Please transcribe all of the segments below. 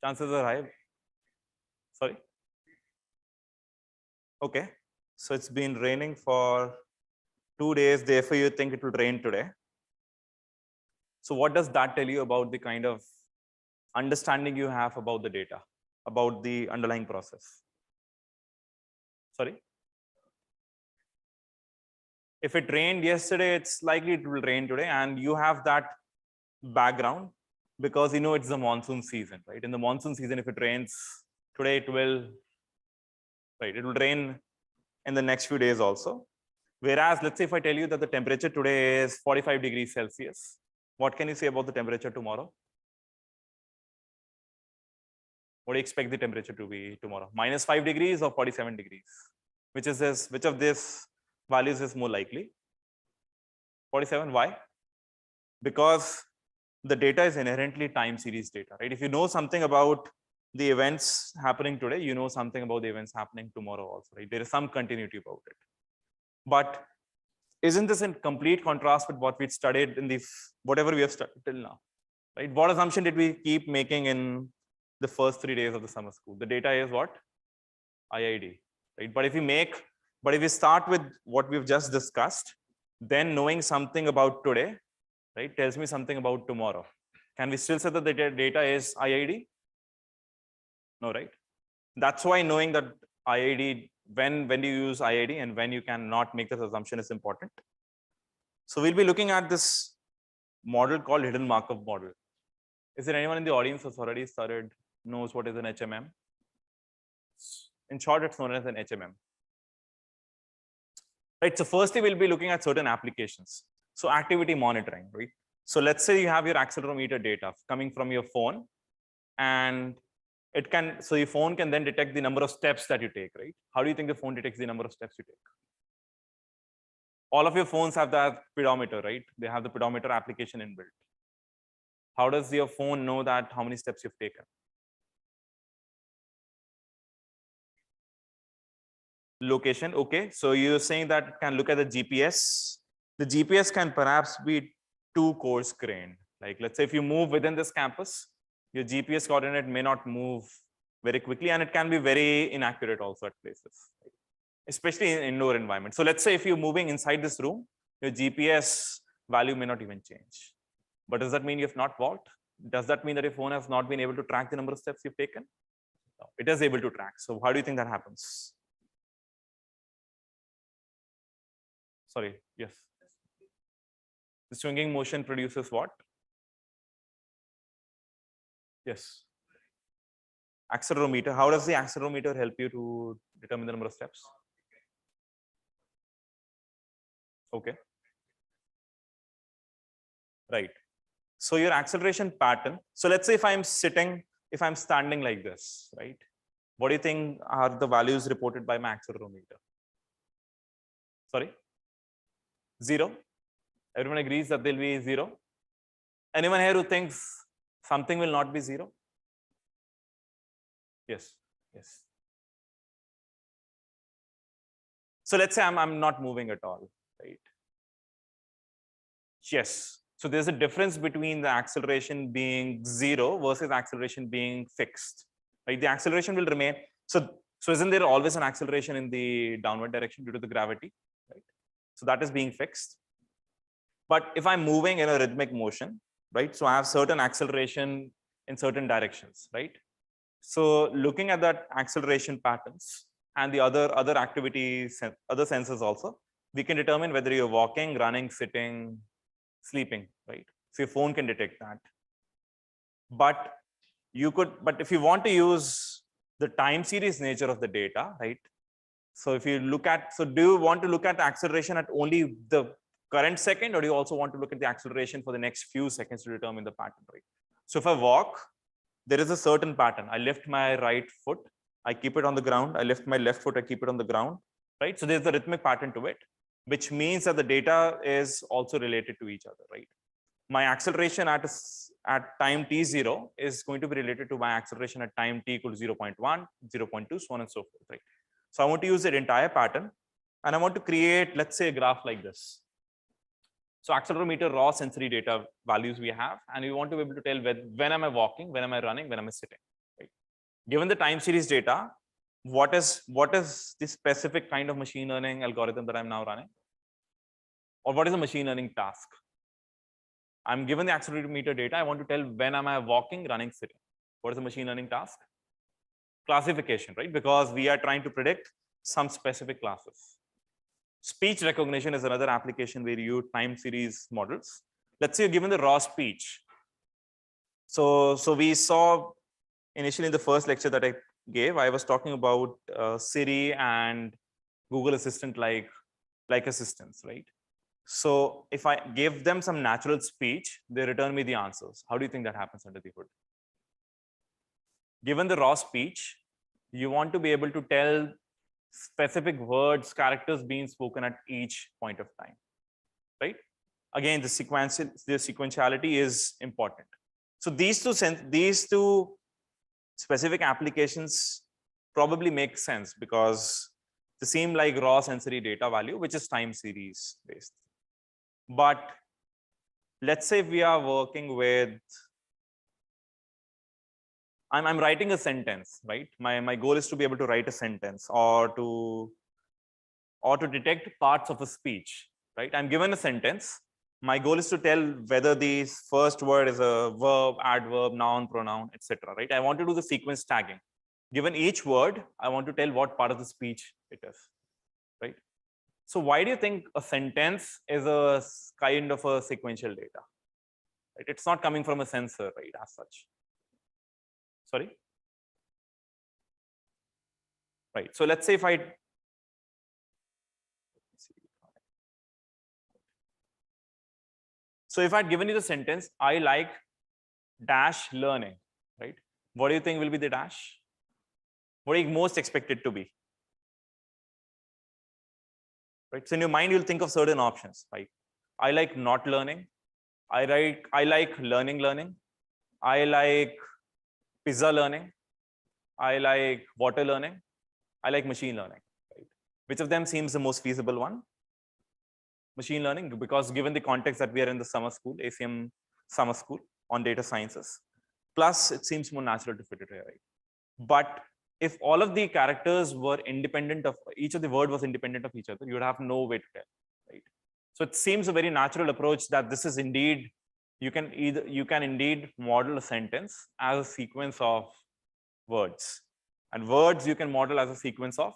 Chances are high. Sorry. Okay. So it's been raining for 2 days. Therefore, you think it will rain today. So what does that tell you about the kind of understanding you have about the data, about the underlying process? Sorry. If it rained yesterday, it's likely it will rain today, and you have that background because you know it's the monsoon season, right? In the monsoon season, if it rains today, it will, right? It will rain in the next few days also. Whereas, let's say if I tell you that the temperature today is 45 degrees Celsius, what can you say about the temperature tomorrow? What do you expect the temperature to be tomorrow? -5 degrees or 47 degrees? Which is this? Which of these values is more likely? 47. Why? Because the data is inherently time series data, right? If you know something about the events happening today, you know something about the events happening tomorrow also, right? There is some continuity about it. But isn't this in complete contrast with what we studied in the whatever we have studied till now, right? What assumption did we keep making in the first 3 days of the summer school? The data is what? IID, right? But if we start with what we've just discussed, then knowing something about today, right, tells me something about tomorrow. Can we still say that the data is IID? No, right? That's why knowing that IID, when do you use IID and when you cannot make this assumption is important. So we'll be looking at this model called hidden Markov model. Is there anyone in the audience who's already started, knows what is an HMM? In short, it's known as an HMM. Right, so firstly, we'll be looking at certain applications. So activity monitoring, right? So let's say you have your accelerometer data coming from your phone, and it can, so your phone can then detect the number of steps that you take, right? How do you think the phone detects the number of steps you take? All of your phones have that pedometer, right? They have the pedometer application inbuilt. How does your phone know that how many steps you've taken? Location, okay. So you're saying that it can look at the GPS. The GPS can perhaps be too coarse grained. Like let's say if you move within this campus, your GPS coordinate may not move very quickly, and it can be very inaccurate also at places, right? Especially in indoor environment. So let's say if you're moving inside this room, your GPS value may not even change. But does that mean you have not walked? Does that mean that your phone has not been able to track the number of steps you've taken? No, it is able to track. So how do you think that happens? Sorry, yes. The swinging motion produces what? Yes. Accelerometer. How does the accelerometer help you to determine the number of steps? Okay. Right. So your acceleration pattern. So let's say if I'm sitting, if I'm standing like this, right? What do you think are the values reported by my accelerometer? Sorry? 0. Everyone agrees that there'll be 0. Anyone here who thinks something will not be 0? Yes. Yes. So let's say I'm not moving at all, right? Yes. So there's a difference between the acceleration being 0 versus acceleration being fixed, right? The acceleration will remain. So isn't there always an acceleration in the downward direction due to the gravity, right? So that is being fixed. But if I'm moving in a rhythmic motion, right? So I have certain acceleration in certain directions, right? So looking at that acceleration patterns and the other activities, other sensors also, we can determine whether you're walking, running, sitting, sleeping, right? So your phone can detect that. But if you want to use the time series nature of the data, right? So if you look at, so do you want to look at acceleration at only the current second, or do you also want to look at the acceleration for the next few seconds to determine the pattern, right? So if I walk, there is a certain pattern. I lift my right foot, I keep it on the ground. I lift my left foot, I keep it on the ground, right? So there's a rhythmic pattern to it, which means that the data is also related to each other, right? My acceleration at time t0 is going to be related to my acceleration at time t equals 0.1, 0.2, so on and so forth, right? So I want to use that entire pattern, and I want to create, let's say, a graph like this. So accelerometer raw sensory data values we have, and we want to be able to tell when am I walking, when am I running, when am I sitting, Given the time series data, what is the specific kind of machine learning algorithm that I'm now running? Or what is a machine learning task? I'm given the accelerometer data. I want to tell when am I walking, running, sitting. What is the machine learning task? Classification, right? Because we are trying to predict some specific classes. Speech recognition is another application where you use time series models. Let's say you're given the raw speech. So we saw initially in the first lecture that I gave, I was talking about Siri and Google Assistant like assistants, right? So if I give them some natural speech, they return me the answers. How do you think that happens under the hood? Given the raw speech, you want to be able to tell specific words, characters being spoken at each point of time, right? Again, the sequentiality is important. So these two specific applications probably make sense because they seem like raw sensory data value, which is time series based. But let's say we are working with, I'm writing a sentence, right? My goal is to be able to write a sentence or to detect parts of a speech, right? I'm given a sentence. My goal is to tell whether the first word is a verb, adverb, noun, pronoun, etc. Right? I want to do the sequence tagging. Given each word, I want to tell what part of the speech it is, right? So why do you think a sentence is a kind of a sequential data? Right? It's not coming from a sensor, right? As such. Sorry. Right. So let's say if I I'd given you the sentence, I like dash learning, right? What do you think will be the dash? What are you most expected to be? Right. So in your mind, you'll think of certain options, right? I like not learning. I like learning. I like pizza learning. I like water learning. I like machine learning. Right? Which of them seems the most feasible one? Machine learning, because given the context that we are in the summer school, ACM summer school on data sciences, plus it seems more natural to fit it here, right? But if all of the characters were independent of each of the word was independent of each other, you would have no way to tell, right? So it seems a very natural approach that this is indeed, you can indeed model a sentence as a sequence of words, and words you can model as a sequence of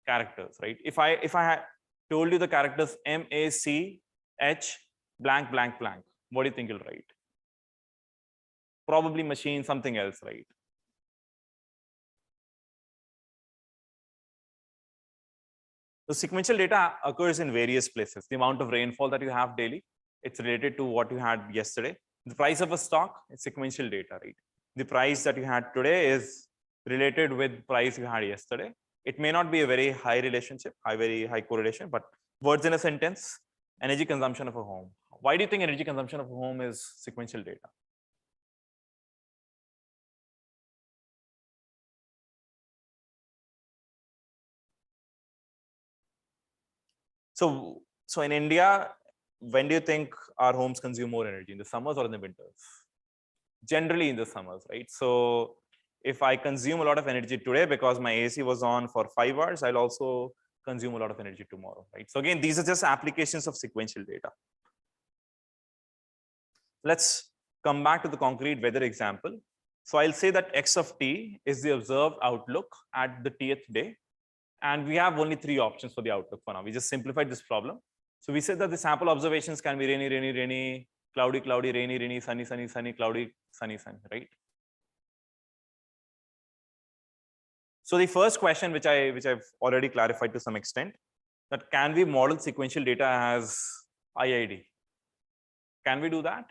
characters, right? If I had told you the characters MACH blank blank blank, what do you think you'll write? Probably machine something else, right? The sequential data occurs in various places. The amount of rainfall that you have daily, it's related to what you had yesterday. The price of a stock is sequential data, right? The price that you had today is related with price you had yesterday. It may not be a very high relationship, very high correlation, but words in a sentence, energy consumption of a home. Why do you think energy consumption of a home is sequential data? So in India, when do you think our homes consume more energy, in the summers or in the winters? Generally in the summers, right? So if I consume a lot of energy today because my AC was on for 5 hours, I'll also consume a lot of energy tomorrow, right? So again, these are just applications of sequential data. Let's come back to the concrete weather example. So I'll say that X of t is the observed outlook at the tth day. And we have only 3 options for the outlook for now. We just simplified this problem. So we said that the sample observations can be rainy, rainy, rainy, cloudy, cloudy, rainy, rainy, sunny, sunny, sunny, cloudy, sunny, sunny, right? So the first question, which I've already clarified to some extent, that can we model sequential data as IID? Can we do that?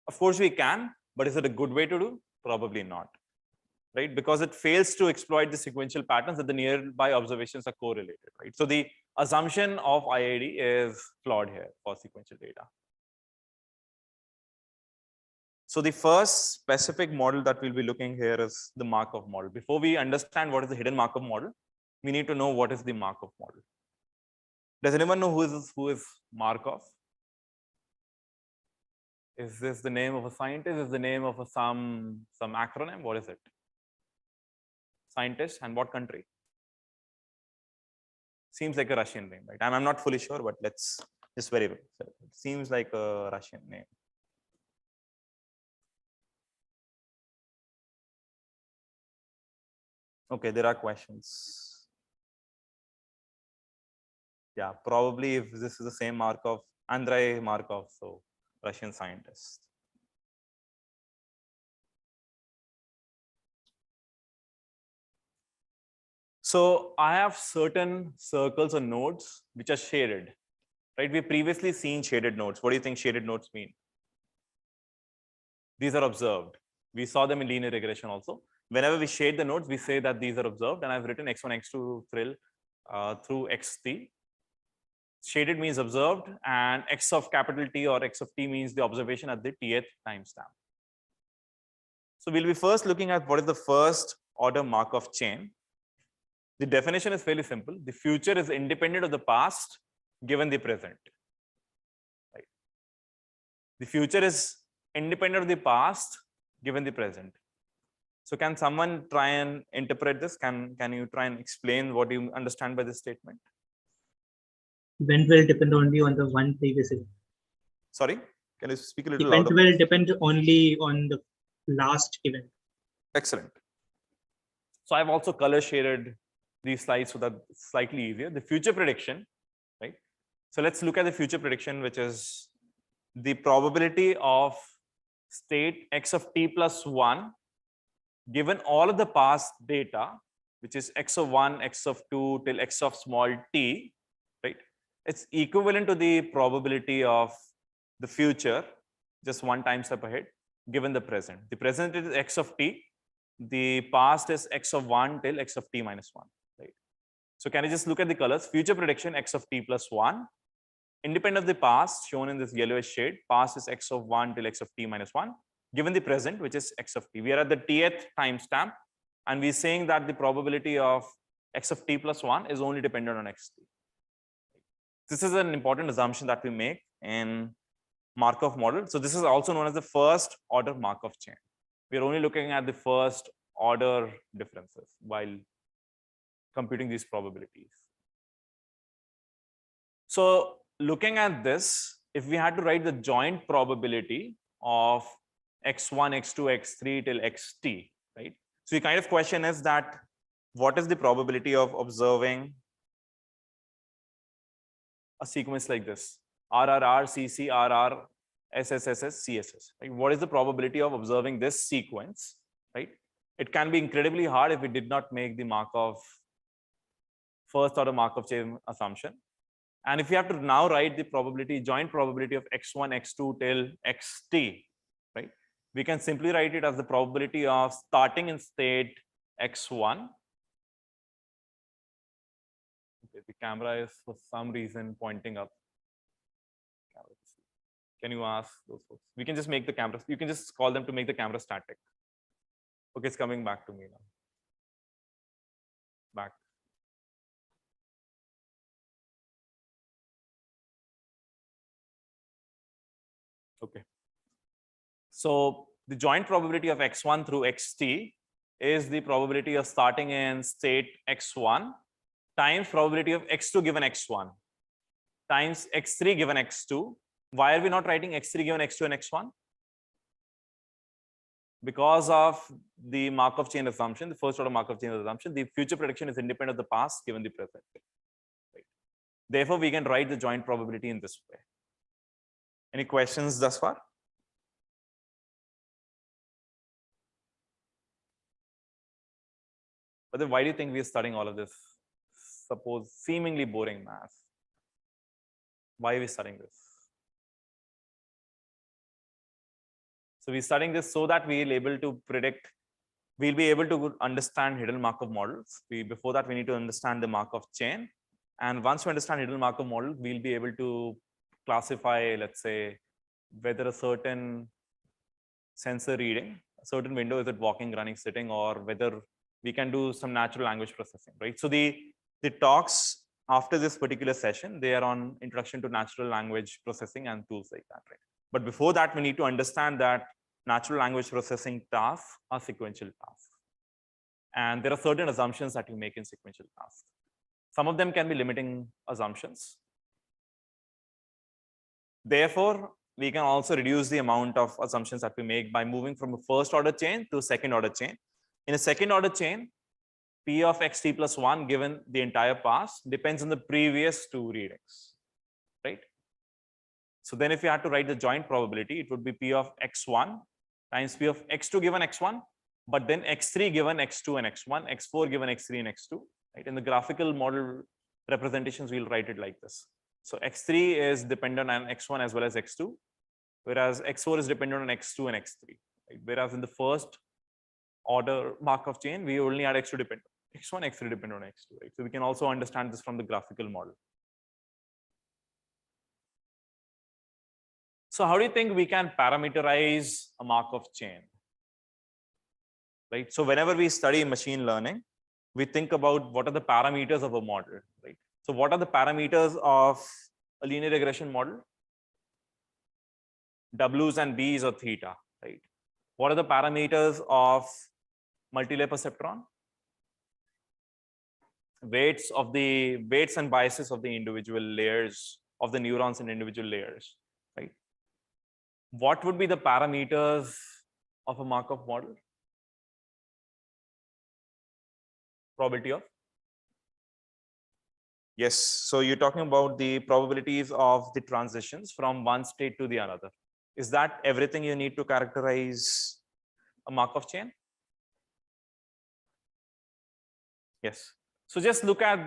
Of course we can, but is it a good way to do? Probably not, right? Because it fails to exploit the sequential patterns that the nearby observations are correlated, right? So the assumption of IID is flawed here for sequential data. So the first specific model that we'll be looking here is the Markov model. Before we understand what is the hidden Markov model, we need to know what is the Markov model. Does anyone know who is Markov? Is this the name of a scientist? Is the name of a some acronym? What is it? Scientist, and what country? Seems like a Russian name, right? I'm not fully sure, but let's just verify. So it seems like a Russian name. Okay, there are questions. Yeah, probably if this is the same Markov, Andrei Markov, so Russian scientist. So I have certain circles or nodes which are shaded, right? We've previously seen shaded nodes. What do you think shaded nodes mean? These are observed. We saw them in linear regression also. Whenever we shade the nodes, we say that these are observed, and I've written x1, x2 frill through xt. Shaded means observed, and x of capital T or x of t means the observation at the tth timestamp. So we'll be first looking at what is the first order Markov chain. The definition is fairly simple. The future is independent of the past given the present. Right? The future is independent of the past given the present. So can someone try and interpret this? Can you try and explain what you understand by this statement? Event will depend only on the one previous event. Sorry, can you speak a little louder? Event will depend only on the last event. Excellent. So I've also color shaded these slides so that it's slightly easier. The future prediction, right? So let's look at the future prediction, which is the probability of state x of t plus 1 given all of the past data, which is x of 1, x of 2 till x of small t, right? It's equivalent to the probability of the future, just one time step ahead, given the present. The present is x of t. The past is x of 1 till x of t minus 1. Right? So can you just look at the colors? Future prediction x of t plus 1. Independent of the past, shown in this yellowish shade. Past is x of 1 till x of t minus 1. Given the present, which is x of t. We are at the tth timestamp, and we're saying that the probability of x of t plus 1 is only dependent on xt. This is an important assumption that we make in Markov model. So this is also known as the first order Markov chain. We're only looking at the first order differences while computing these probabilities. So looking at this, if we had to write the joint probability of x1, x2, x3 till xt, right? So the kind of question is that what is the probability of observing a sequence like this? RRR, CC, RR, SSSS, CSS. Right? What is the probability of observing this sequence? Right? It can be incredibly hard if we did not make the Markov first order Markov chain assumption. And if you have to now write the probability, joint probability of x1, x2 till xt, right? We can simply write it as the probability of starting in state x1. Okay, the camera is for some reason pointing up. Can you ask those folks? We can just make the camera, you can just call them to make the camera static. Okay, it's coming back to me now. Back. Okay. So the joint probability of x1 through xt is the probability of starting in state x1 times probability of x2 given x1 times x3 given x2. Why are we not writing x3 given x2 and x1? Because of the Markov chain assumption, the first order Markov chain assumption, the future prediction is independent of the past given the present. Right. Therefore, we can write the joint probability in this way. Any questions thus far? But then why do you think we are studying all of this? Suppose seemingly boring math. Why are we studying this? So we're studying this so that we'll able to predict, we'll be able to understand hidden Markov models. Before that, we need to understand the Markov chain. And once we understand hidden Markov model, we'll be able to classify, let's say, whether a certain sensor reading, a certain window, is it walking, running, sitting, or whether we can do some natural language processing, right? So the talks after this particular session, they are on introduction to natural language processing and tools like that, right? But before that, we need to understand that natural language processing tasks are sequential tasks. And there are certain assumptions that you make in sequential tasks. Some of them can be limiting assumptions. Therefore, we can also reduce the amount of assumptions that we make by moving from a first order chain to a second order chain. In a second order chain, P of xt plus 1 given the entire pass depends on the previous two readings, right? So then if you had to write the joint probability, it would be P of x1 times P of x2 given x1, but then x3 given x2 and x1, x4 given x3 and x2, right? In the graphical model representations, we'll write it like this. So x3 is dependent on x1 as well as x2, whereas x4 is dependent on x2 and x3, right? Whereas in the first order Markov chain, we only had x2 dependent, x1, x3 dependent on x2, right? So we can also understand this from the graphical model. So how do you think we can parameterize a Markov chain? Right? So whenever we study machine learning, we think about what are the parameters of a model, right? So what are the parameters of a linear regression model? W's and B's or theta, right? What are the parameters of multi-layer perceptron? Weights and biases of the individual layers of the neurons in individual layers, right? What would be the parameters of a Markov model? Probability of? Yes. So you're talking about the probabilities of the transitions from one state to the another. Is that everything you need to characterize a Markov chain? Yes. So just look at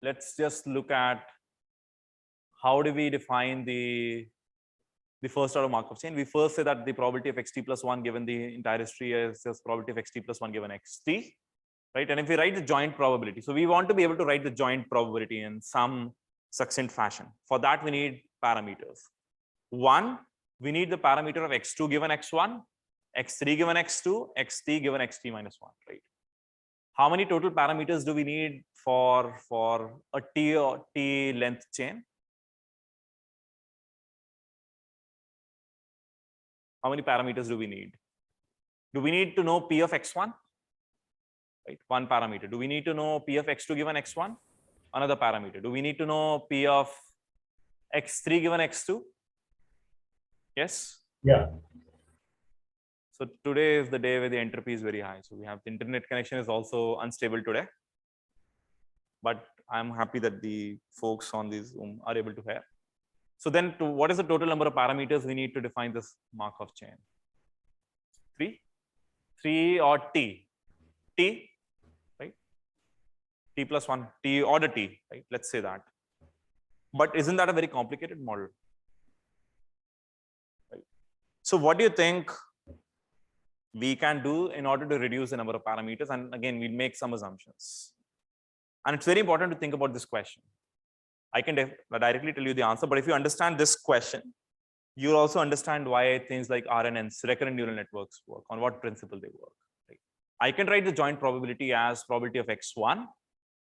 let's just look at how do we define the first order Markov chain. We first say that the probability of xt plus 1 given the entire history is just probability of xt plus 1 given xt, right? And if we write the joint probability, so we want to be able to write the joint probability in some succinct fashion. For that, we need parameters. One, we need the parameter of x2 given x1, x3 given x2, xt given xt minus 1, right? How many total parameters do we need for a t or t length chain? How many parameters do we need? Do we need to know P of x1? Right, one parameter. Do we need to know P of x2 given x1? Another parameter. Do we need to know P of x3 given x2? Yes? Yeah. So today is the day where the entropy is very high. So we have the internet connection is also unstable today. But I'm happy that the folks on this Zoom are able to hear. So then what is the total number of parameters we need to define this Markov chain? 3 or t, right? T plus 1, t order t, right? Let's say that. But isn't that a very complicated model? Right? So what do you think we can do in order to reduce the number of parameters? And again, we'll make some assumptions. And it's very important to think about this question. I can directly tell you the answer, but if you understand this question, you'll also understand why things like RNNs, recurrent neural networks, work, on what principle they work. Right? I can write the joint probability as probability of x1.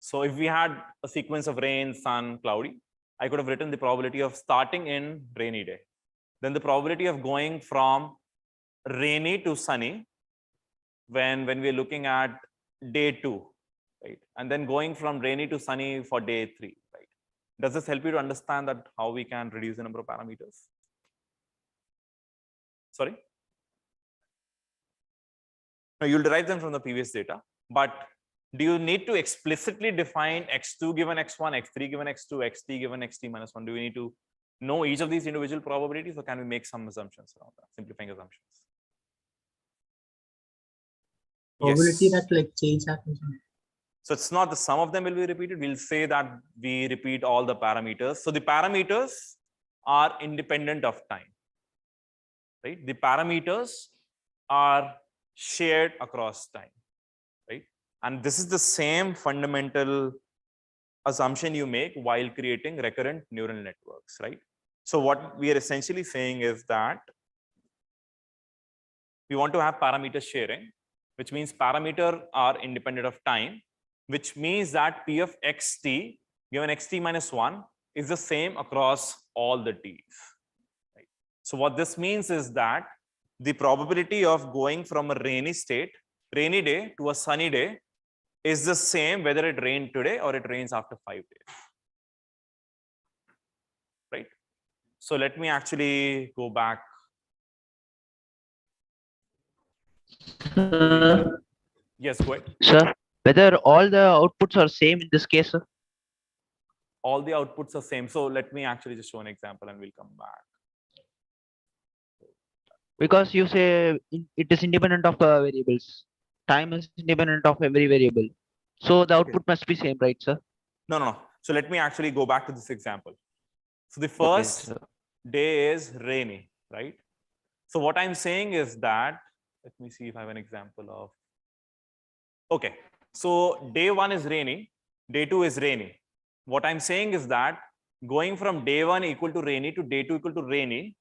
So if we had a sequence of rain, sun, cloudy, I could have written the probability of starting in rainy day. Then the probability of going from rainy to sunny when we're looking at day 2, right? And then going from rainy to sunny for day 3, right? Does this help you to understand that how we can reduce the number of parameters? Sorry? No, you'll derive them from the previous data, but do you need to explicitly define x2 given x1, x3 given x2, xt given xt minus 1? Do we need to know each of these individual probabilities, or can we make some assumptions around that, simplifying assumptions? Probability Yes. that like change happens. So it's not the sum of them will be repeated. We'll say that we repeat all the parameters. So the parameters are independent of time, right? The parameters are shared across time, right? And this is the same fundamental assumption you make while creating recurrent neural networks, right? So what we are essentially saying is that we want to have parameter sharing, which means parameters are independent of time, which means that P of xt given xt minus 1 is the same across all the t's. Right? So what this means is that the probability of going from a rainy day to a sunny day is the same whether it rained today or it rains after 5 days. Right? So let me actually go back. Yes, go ahead. Sir, whether all the outputs are same in this case, sir? All the outputs are same. So let me actually just show an example and we'll come back. Because you say it is independent of variables. Time is independent of every variable. So the output must be same, right, sir? No. So let me actually go back to this example. So the Okay, first sir. day is rainy, right? So what I'm saying is that, let me see if I have an example of, okay. So day 1 is rainy, day 2 is rainy. What I'm saying is that going from day 1 equal to rainy to day 2 equal to rainy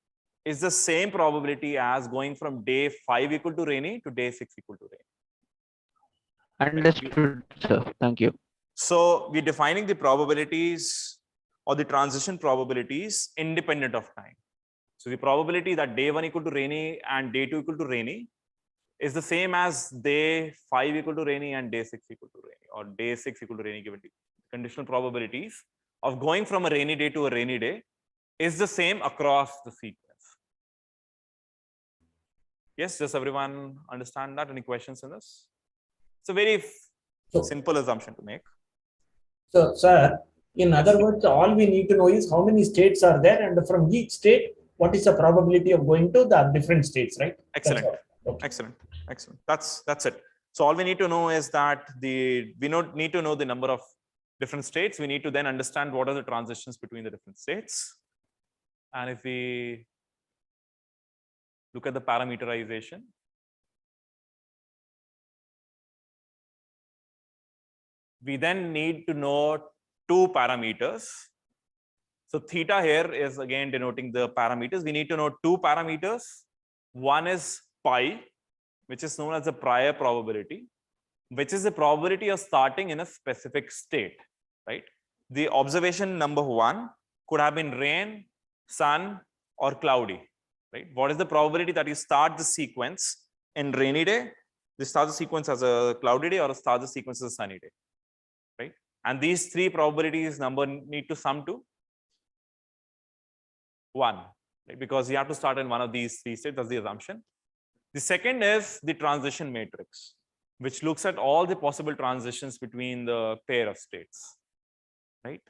is the same probability as going from day 5 equal to rainy to day 6 equal to rainy. Understood, sir. Thank you. So we're defining the probabilities or the transition probabilities independent of time. So the probability that day 1 equal to rainy and day 2 equal to rainy is the same as day 5 equal to rainy and day 6 equal to rainy, or day 6 equal to rainy given the conditional probabilities of going from a rainy day to a rainy day is the same across the sequence. Yes, does everyone understand that? Any questions in this? It's a very simple assumption to make. So, sir, in other words, all we need to know is how many states are there, and from each state, what is the probability of going to the different states, right? Excellent. Okay. Excellent. That's it. So all we need to know is that we don't need to know the number of different states. We need to then understand what are the transitions between the different states. And if we look at the parameterization, we then need to know two parameters. So theta here is again denoting the parameters. We need to know two parameters. One is pi, which is known as the prior probability, which is the probability of starting in a specific state, right? The observation number 1 could have been rain, sun, or cloudy, right? What is the probability that you start the sequence in rainy day, you start the sequence as a cloudy day, or start the sequence as a sunny day, right? And these three probabilities number need to sum to 1, right? Because you have to start in one of these three states. That's the assumption. The second is the transition matrix, which looks at all the possible transitions between the pair of states, right?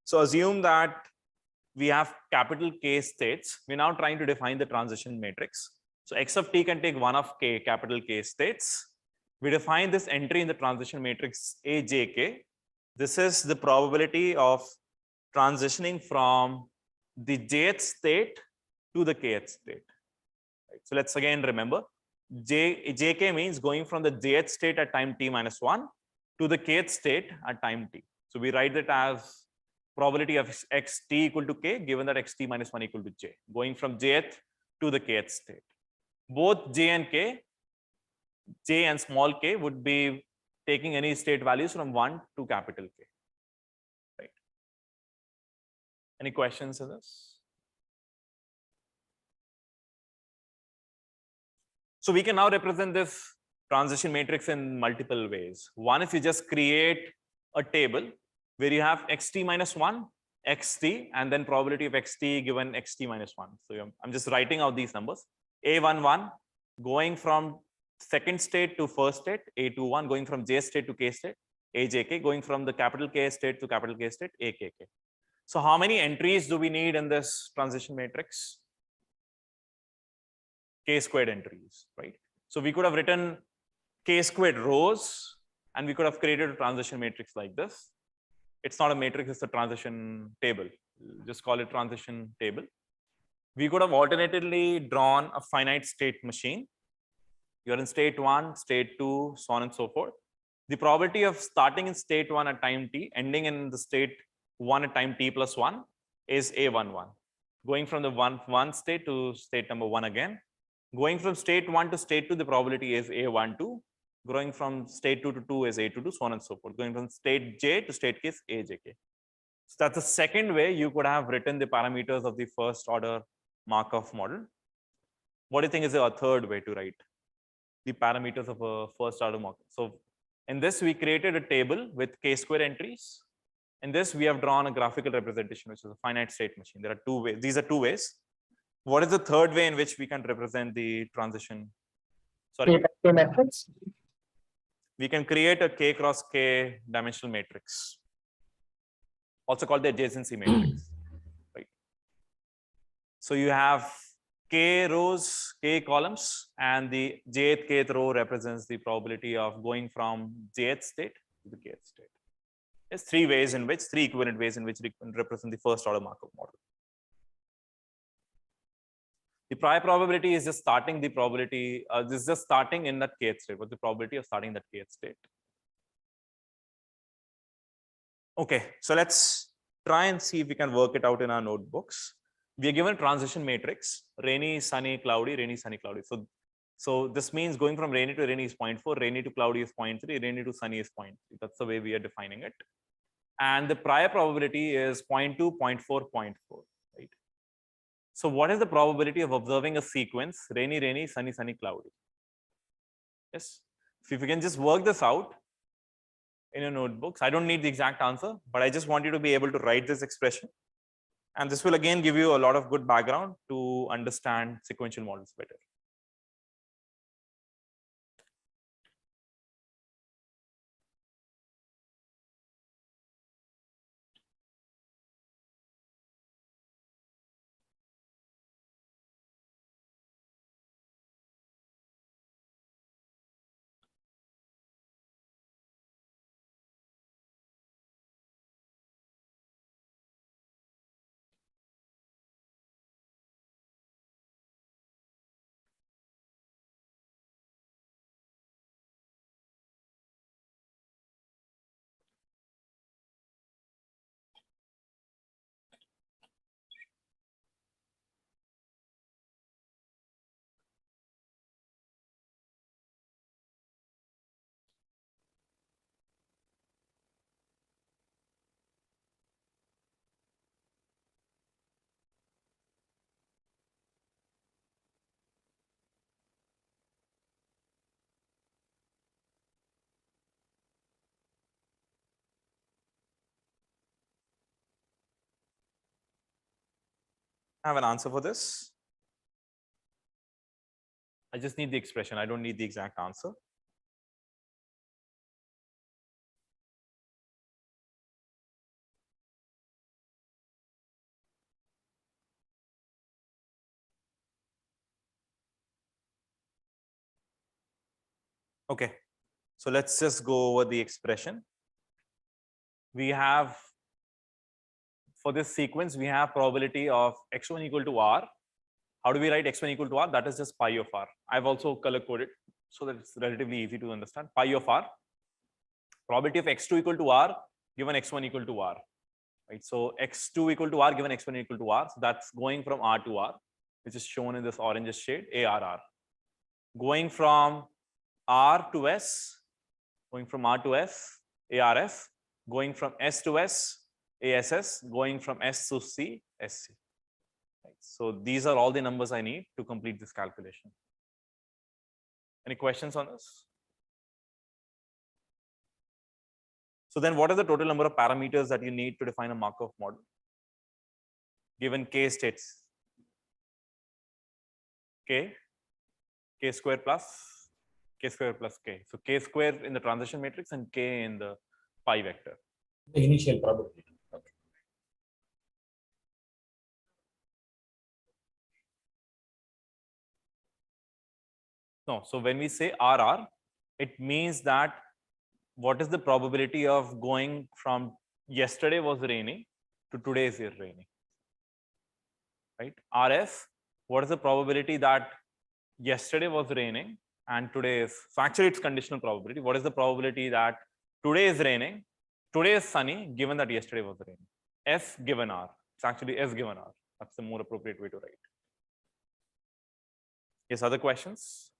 So assume that we have capital K states. We're now trying to define the transition matrix. So x of t can take one of k, capital K states. We define this entry in the transition matrix AJK. This is the probability of transitioning from the jth state to the kth state. Right? So let's again remember, JK means going from the jth state at time t minus 1 to the kth state at time t. So we write it as probability of xt equal to k, given that xt minus 1 equal to j, going from jth to the kth state. Both j and k, j and small k, would be taking any state values from 1 to capital K. Right? Any questions in this? So we can now represent this transition matrix in multiple ways. One is you just create a table where you have xt minus 1, xt, and then probability of xt given xt minus 1. So I'm just writing out these numbers. A11 going from second state to first state, A21 going from j state to k state, AJK going from the capital K state to capital K state, AKK. So how many entries do we need in this transition matrix? K squared entries, right? So we could have written K squared rows, and we could have created a transition matrix like this. It's not a matrix, it's a transition table. Just call it transition table. We could have alternately drawn a finite state machine. You're in state 1, state 2, so on and so forth. The probability of starting in state 1 at time t, ending in the state 1 at time t plus 1 is A11. Going from the 1 state to state number 1 again. Going from state 1 to state 2, the probability is A12. Going from state 2 to 2 is A to 2, so on and so forth. Going from state J to state case AJK. So that's the second way you could have written the parameters of the first order Markov model. What do you think is a third way to write the parameters of a first order Markov? So in this, we created a table with k-square entries. In this, we have drawn a graphical representation, which is a finite state machine. There are two ways. These are two ways. What is the third way in which we can represent the transition? Sorry. We can create a k cross k dimensional matrix, also called the adjacency matrix, right? So you have k rows, k columns, and the jth kth row represents the probability of going from jth state to the kth state. There's three equivalent ways in which we can represent the first order Markov model. The prior probability is just starting the probability, this is just starting in that kth state. What's the probability of starting that kth state? Okay, so let's try and see if we can work it out in our notebooks. We are given a transition matrix, rainy, sunny, cloudy, rainy, sunny, cloudy. So this means going from rainy to rainy is 0.4, rainy to cloudy is 0.3, rainy to sunny is 0.3. That's the way we are defining it. And the prior probability is 0.2, 0.4, 0.4, right? So what is the probability of observing a sequence, rainy, rainy, sunny, sunny, cloudy? Yes. So if you can just work this out in your notebooks, I don't need the exact answer, but I just want you to be able to write this expression. And this will again give you a lot of good background to understand sequential models better. I have an answer for this. I just need the expression. I don't need the exact answer. Okay, so let's just go over the expression. We have, for this sequence, we have probability of x1 equal to r. How do we write x1 equal to r? That is just pi of r. I've also color coded so that it's relatively easy to understand. Pi of r. Probability of x2 equal to r given x1 equal to r. Right? So x2 equal to r given x1 equal to r. So that's going from r to r, which is shown in this orange shade, ARR. Going from r to s, going from r to s, ARS. Going from s to s, ASS. Going from s to c, SC. Right. So these are all the numbers I need to complete this calculation. Any questions on this? So then what are the total number of parameters that you need to define a Markov model given k states? K square plus k. So k square in the transition matrix and k in the pi vector. The initial probability. Okay. No, so when we say RR, it means that what is the probability of going from yesterday was raining to today is raining, right? RS, what is the probability that yesterday was raining and today is, so actually it's conditional probability. What is the probability that today is raining, today is sunny, given that yesterday was raining? S given R. It's actually S given R. That's the more appropriate way to write. Yes, other questions?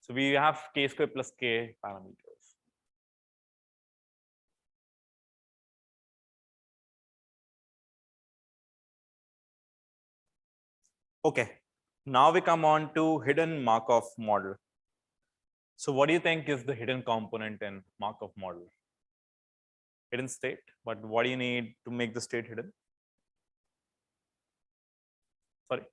So we have k square plus k parameters. Okay, now we come on to hidden Markov model. So what do you think is the hidden component in Markov model? Hidden state, but what do you need to make the state hidden? Sorry.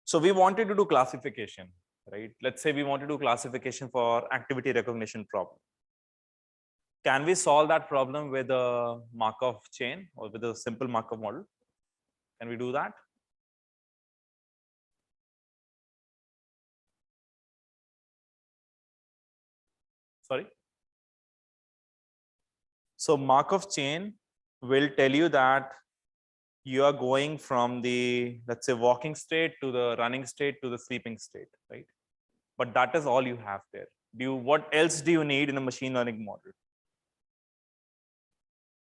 So we wanted to do classification, right? Let's say we want to do classification for activity recognition problem. Can we solve that problem with a Markov chain or with a simple Markov model? Can we do that? Sorry. So Markov chain will tell you that you are going from the, let's say, walking state to the running state to the sleeping state, right? But that is all you have there. What else do you need in a machine learning model?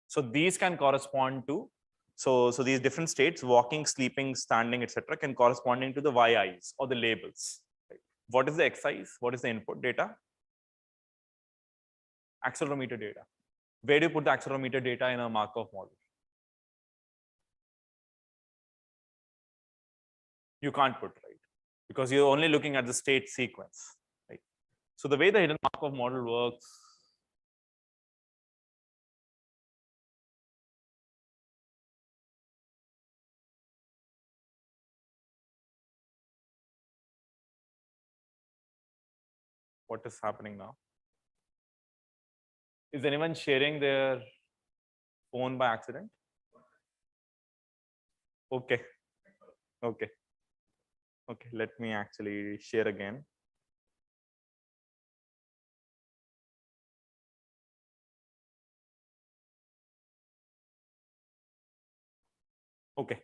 So these can correspond to, so these different states, walking, sleeping, standing, etc., can corresponding to the YIs or the labels. Right? What is the XIs? What is the input data? Accelerometer data. Where do you put the accelerometer data in a Markov model? You can't put, right? Because you're only looking at the state sequence, right? So the way the hidden Markov model works, what is happening now? Is anyone sharing their phone by accident? Okay. Okay. Okay, let me actually share again. Okay.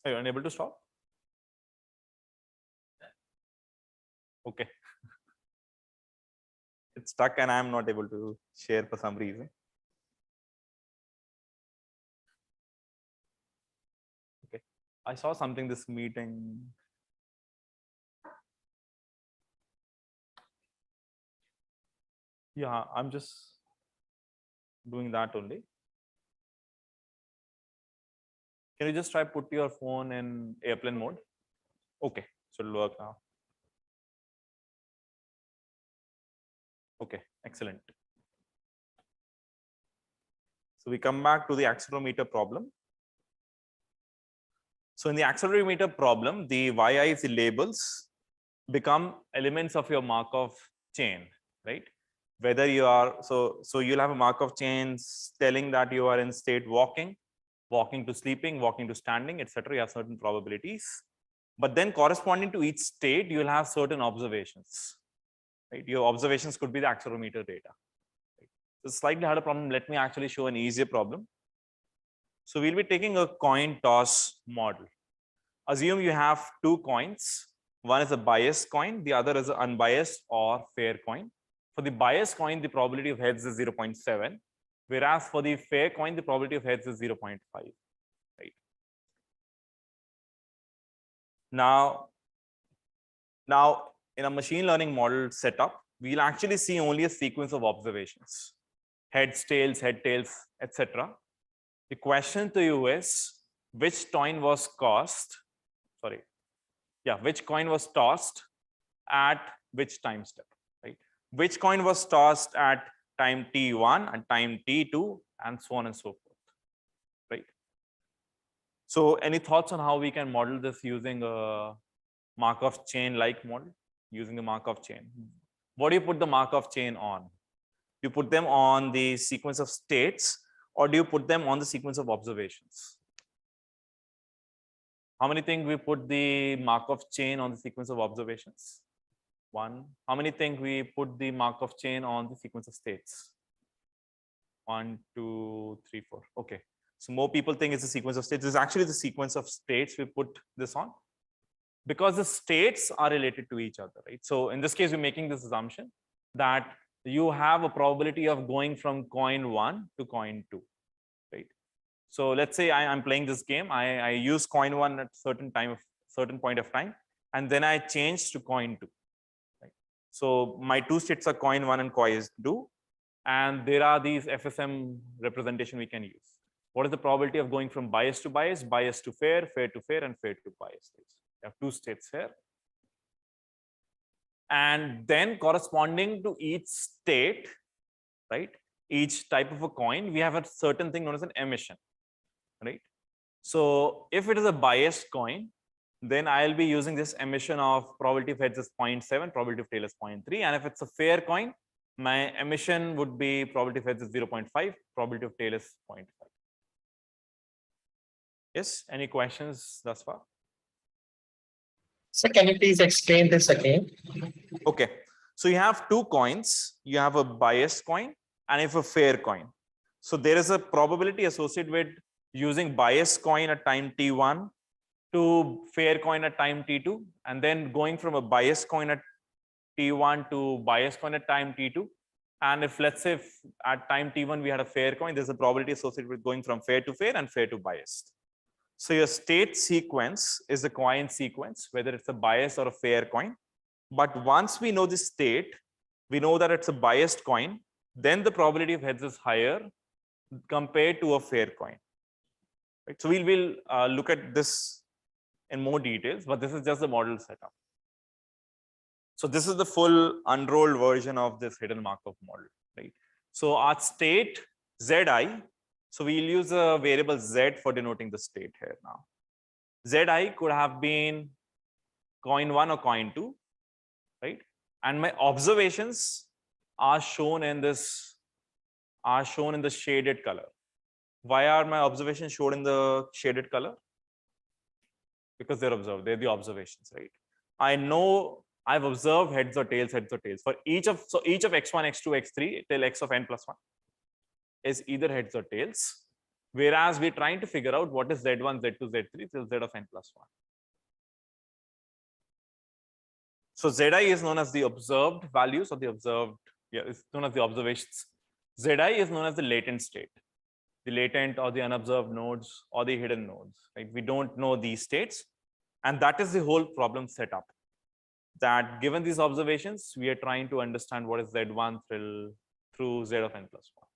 Are you unable to stop? Okay. It's stuck and I'm not able to share for some reason. Okay. I saw something this meeting. Yeah, I'm just doing that only. Can you just try put your phone in airplane mode? Okay, so it'll work now. Okay, excellent. So we come back to the accelerometer problem. So in the accelerometer problem, the YIs, the labels, become elements of your Markov chain, right? Whether you are, so you'll have a Markov chain telling that you are in state walking, walking to sleeping, walking to standing, etc. You have certain probabilities. But then corresponding to each state, you'll have certain observations. Right? Your observations could be the accelerometer data. Right? It's a slightly harder problem. Let me actually show an easier problem. So we'll be taking a coin toss model. Assume you have two coins. One is a biased coin, the other is an unbiased or fair coin. For the biased coin, the probability of heads is 0.7, whereas for the fair coin, the probability of heads is 0.5. Right? Now in a machine learning model setup, we'll actually see only a sequence of observations, heads, tails, etc. The question to you is, which coin was tossed? Sorry. Yeah, which coin was tossed at which time step, right? Which coin was tossed at time t1 and time t2 and so on and so forth, right? So any thoughts on how we can model this using a Markov chain like model, using the Markov chain? What do you put the Markov chain on? Do you put them on the sequence of states or do you put them on the sequence of observations? How many think we put the Markov chain on the sequence of observations? One. How many think we put the Markov chain on the sequence of states? 1, 2, 3, 4. Okay. So more people think it's a sequence of states. This is actually the sequence of states we put this on because the states are related to each other, right? So in this case, we're making this assumption that you have a probability of going from coin 1 to coin 2, right? So let's say I'm playing this game. I use coin 1 at certain point of time, and then I change to coin 2. Right? So my two states are coin 1 and coin 2, and there are these FSM representation we can use. What is the probability of going from bias to bias, bias to fair, fair to fair, and fair to bias? You have two states here. And then corresponding to each state, right, each type of a coin, we have a certain thing known as an emission, right? So if it is a biased coin, then I'll be using this emission of probability of heads is 0.7, probability of tail is 0.3. And if it's a fair coin, my emission would be probability of heads is 0.5, probability of tail is 0.5. Yes, any questions thus far? So can you please explain this again? Okay, so you have two coins. You have a biased coin and you have a fair coin. So there is a probability associated with using biased coin at time t1 to fair coin at time t2, and then going from a biased coin at t1 to biased coin at time t2. And if let's say if at time t1 we had a fair coin, there's a probability associated with going from fair to fair and fair to biased. So your state sequence is a coin sequence, whether it's a biased or a fair coin. But once we know the state, we know that it's a biased coin, then the probability of heads is higher compared to a fair coin. Right? So we'll look at this in more details, but this is just the model setup. So this is the full unrolled version of this hidden Markov model, right? So our state Zi, so we'll use a variable Z for denoting the state here now. Zi could have been coin 1 or coin 2, right? And my observations are shown in this, in the shaded color. Why are my observations shown in the shaded color? Because they're observed, they're the observations, right? I know I've observed heads or tails, heads or tails. For each of x1, x2, x3 till x of n plus 1 is either heads or tails. Whereas we're trying to figure out what is z1, z2, z3 till z of n plus 1. So Zi is known as the observed values or the observed, it's known as the observations. Zi is known as the latent state, the latent or the unobserved nodes or the hidden nodes, right? We don't know these states. And that is the whole problem setup. That given these observations, we are trying to understand what is Z1 through Z of n plus 1.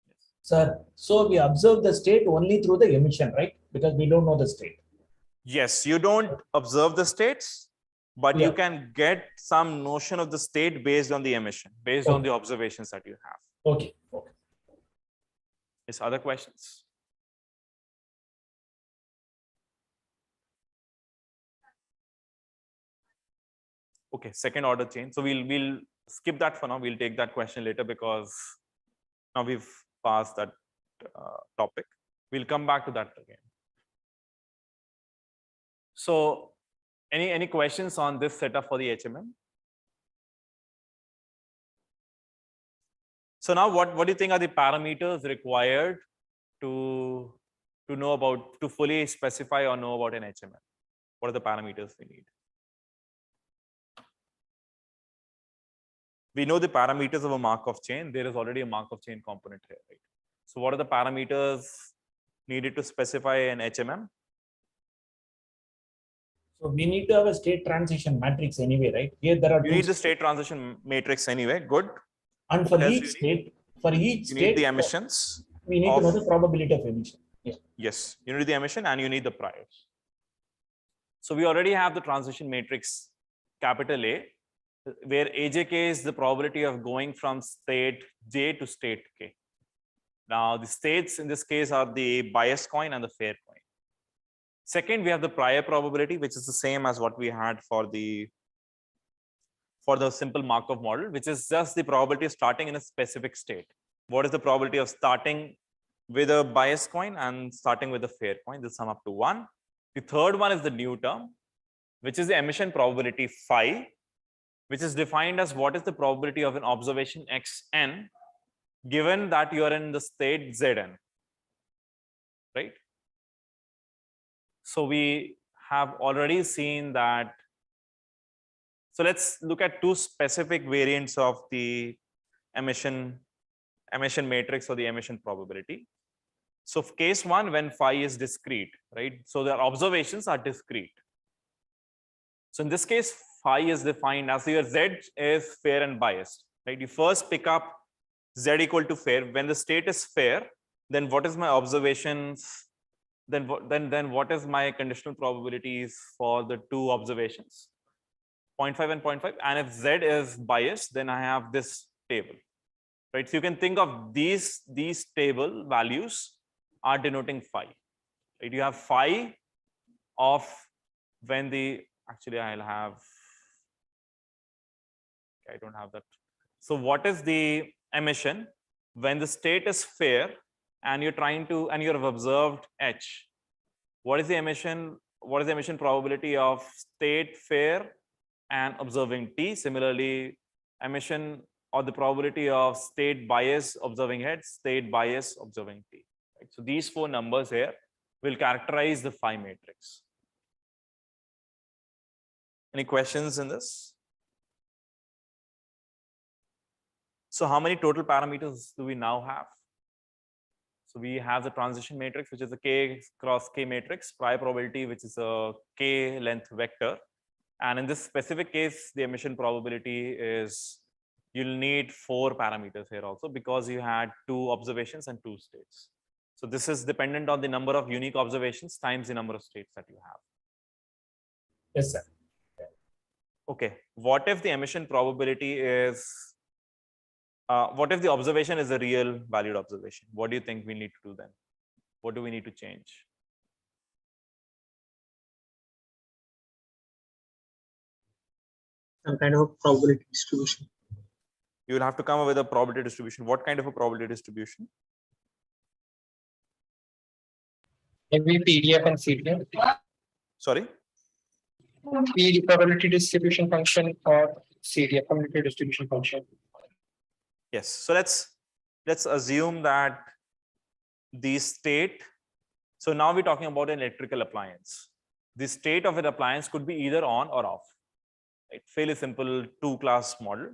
Yes. Sir, so we observe the state only through the emission, right? Because we don't know the state. Yes, you don't observe the states, but Yeah. you can get some notion of the state based on the emission, based on the observations that you have. Okay. Okay. Yes, other questions? Okay, second order chain. So we'll skip that for now. We'll take that question later because now we've passed that topic. We'll come back to that again. So any questions on this setup for the HMM? So now what do you think are the parameters required to know about, to fully specify or know about an HMM? What are the parameters we need? We know the parameters of a Markov chain. There is already a Markov chain component here, right? So what are the parameters needed to specify an HMM? So we need to have a state transition matrix anyway, right? Here there are You need the state transition matrix anyway. Good. And for Yes, each state, you need the emissions. We need to know the probability of emission. Yeah. Yes, you need the emission and you need the priors. So we already have the transition matrix capital A, where AJK is the probability of going from state J to state K. Now the states in this case are the biased coin and the fair coin. Second, we have the prior probability, which is the same as what we had for the simple Markov model, which is just the probability of starting in a specific state. What is the probability of starting with a biased coin and starting with a fair coin? This sum up to 1. The third one is the new term, which is the emission probability phi, which is defined as what is the probability of an observation xn given that you are in the state Zn, right? So we have already seen that So let's look at two specific variants of the emission matrix or the emission probability. So case one, when phi is discrete, right? So their observations are discrete. So in this case, phi is defined as your Z is fair and biased, right? You first pick up Z equal to fair. When the state is fair, then what is my observations? Then what is my conditional probabilities for the two observations? 0.5 and 0.5. And if Z is biased, then I have this table, right? So you can think of these table values are denoting phi, right? You have phi of when the, actually I don't have that. So what is the emission when the state is fair and you're trying to, and you have observed H? What is the emission? What is the emission probability of state fair and observing T? Similarly, emission or the probability of state bias observing H, state bias observing T. Right? So these four numbers here will characterize the phi matrix. Any questions in this? So how many total parameters do we now have? So we have the transition matrix, which is a K cross K matrix, phi probability, which is a K length vector. And in this specific case, the emission probability is, you'll need 4 parameters here also, because you had 2 observations and 2 states. So this is dependent on the number of unique observations times the number of states that you have. Yes, sir. Okay, what if the emission probability is, what if the observation is a real valued observation? What do you think we need to do then? What do we need to change? Some kind of probability distribution. You will have to come up with a probability distribution. What kind of a probability distribution? Maybe PDF and CDF. Sorry? PD probability distribution function or CDF probability distribution function. Yes. So let's assume that the state. So now we're talking about an electrical appliance. The state of an appliance could be either on or off. Right? Fairly simple 2-class model,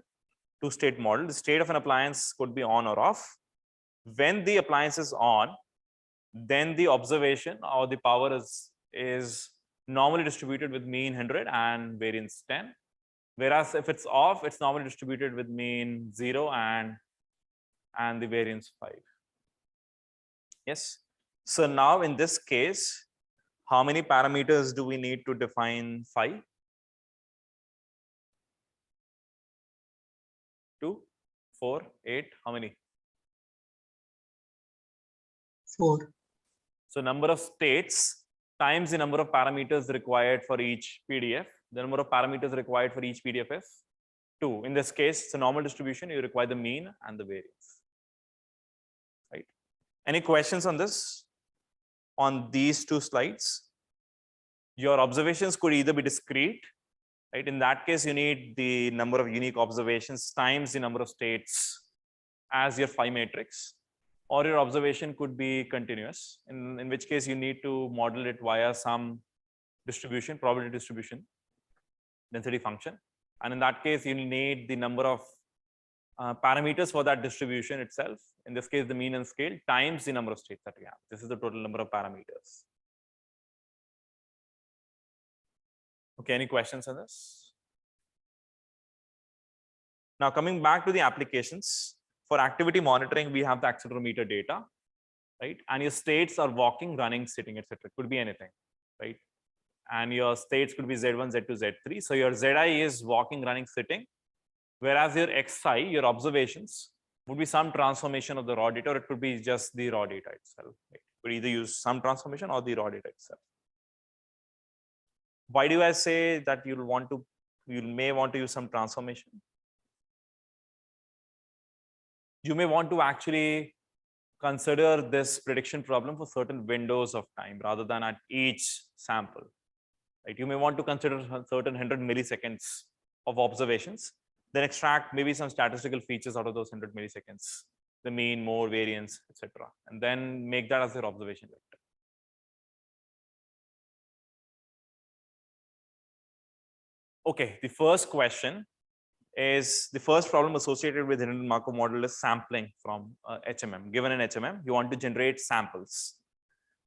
2-state model. The state of an appliance could be on or off. When the appliance is on, then the observation or the power is normally distributed with mean 100 and variance 10. Whereas if it's off, it's normally distributed with mean 0 and the variance 5. Yes. So now in this case, how many parameters do we need to define phi? 2, 4, 8. How many? 4. So number of states times the number of parameters required for each PDF. The number of parameters required for each PDF is 2. In this case, it's a normal distribution. You require the mean and the variance. Right? Any questions on this? On these 2 slides? Your observations could either be discrete, right? In that case, you need the number of unique observations times the number of states as your phi matrix, or your observation could be continuous, in which case you need to model it via some distribution, probability distribution, density function. And in that case, you need the number of parameters for that distribution itself. In this case, the mean and scale times the number of states that we have. This is the total number of parameters. Okay, any questions on this? Now coming back to the applications, for activity monitoring, we have the accelerometer data, right? And your states are walking, running, sitting, etc. It could be anything, right? And your states could be Z1, Z2, Z3. So your Zi is walking, running, sitting, whereas your Xi, your observations, would be some transformation of the raw data, or it could be just the raw data itself. Right? You could either use some transformation or the raw data itself. Why do I say that you may want to use some transformation? You may want to actually consider this prediction problem for certain windows of time rather than at each sample. Right? You may want to consider certain 100 milliseconds of observations, then extract maybe some statistical features out of those 100 milliseconds, the mean, mode, variance, etc., and then make that as your observation vector. Okay, the first question is the first problem associated with hidden Markov model is sampling from HMM. Given an HMM, you want to generate samples.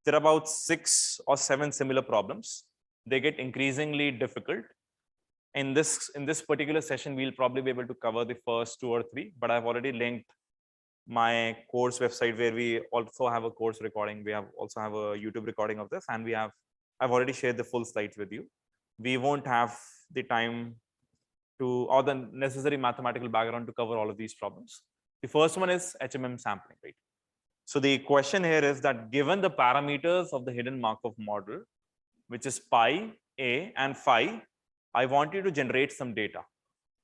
There are about 6 or 7 similar problems. They get increasingly difficult. In this particular session, we'll probably be able to cover the first 2 or 3, but I've already linked my course website where we also have a course recording. We also have a YouTube recording of this, and I've already shared the full slides with you. We won't have the time or the necessary mathematical background to cover all of these problems. The first one is HMM sampling, right? So the question here is that given the parameters of the hidden Markov model, which is pi, a, and phi, I want you to generate some data.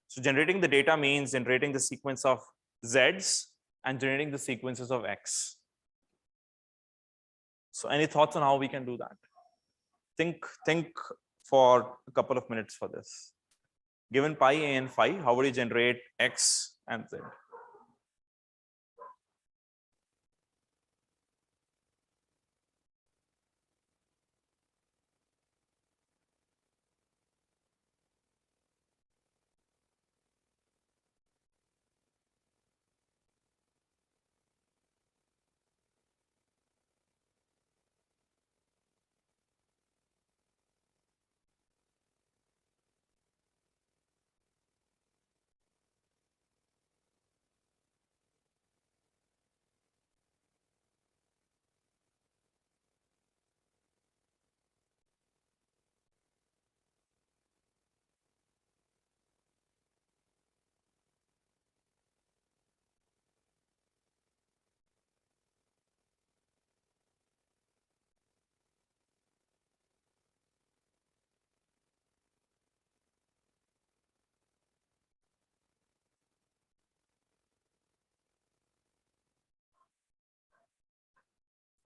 So generating the data means generating the sequence of z's and generating the sequences of x. So any thoughts on how we can do that? Think for a couple of minutes for this. Given pi, a, and phi, how would you generate x and z?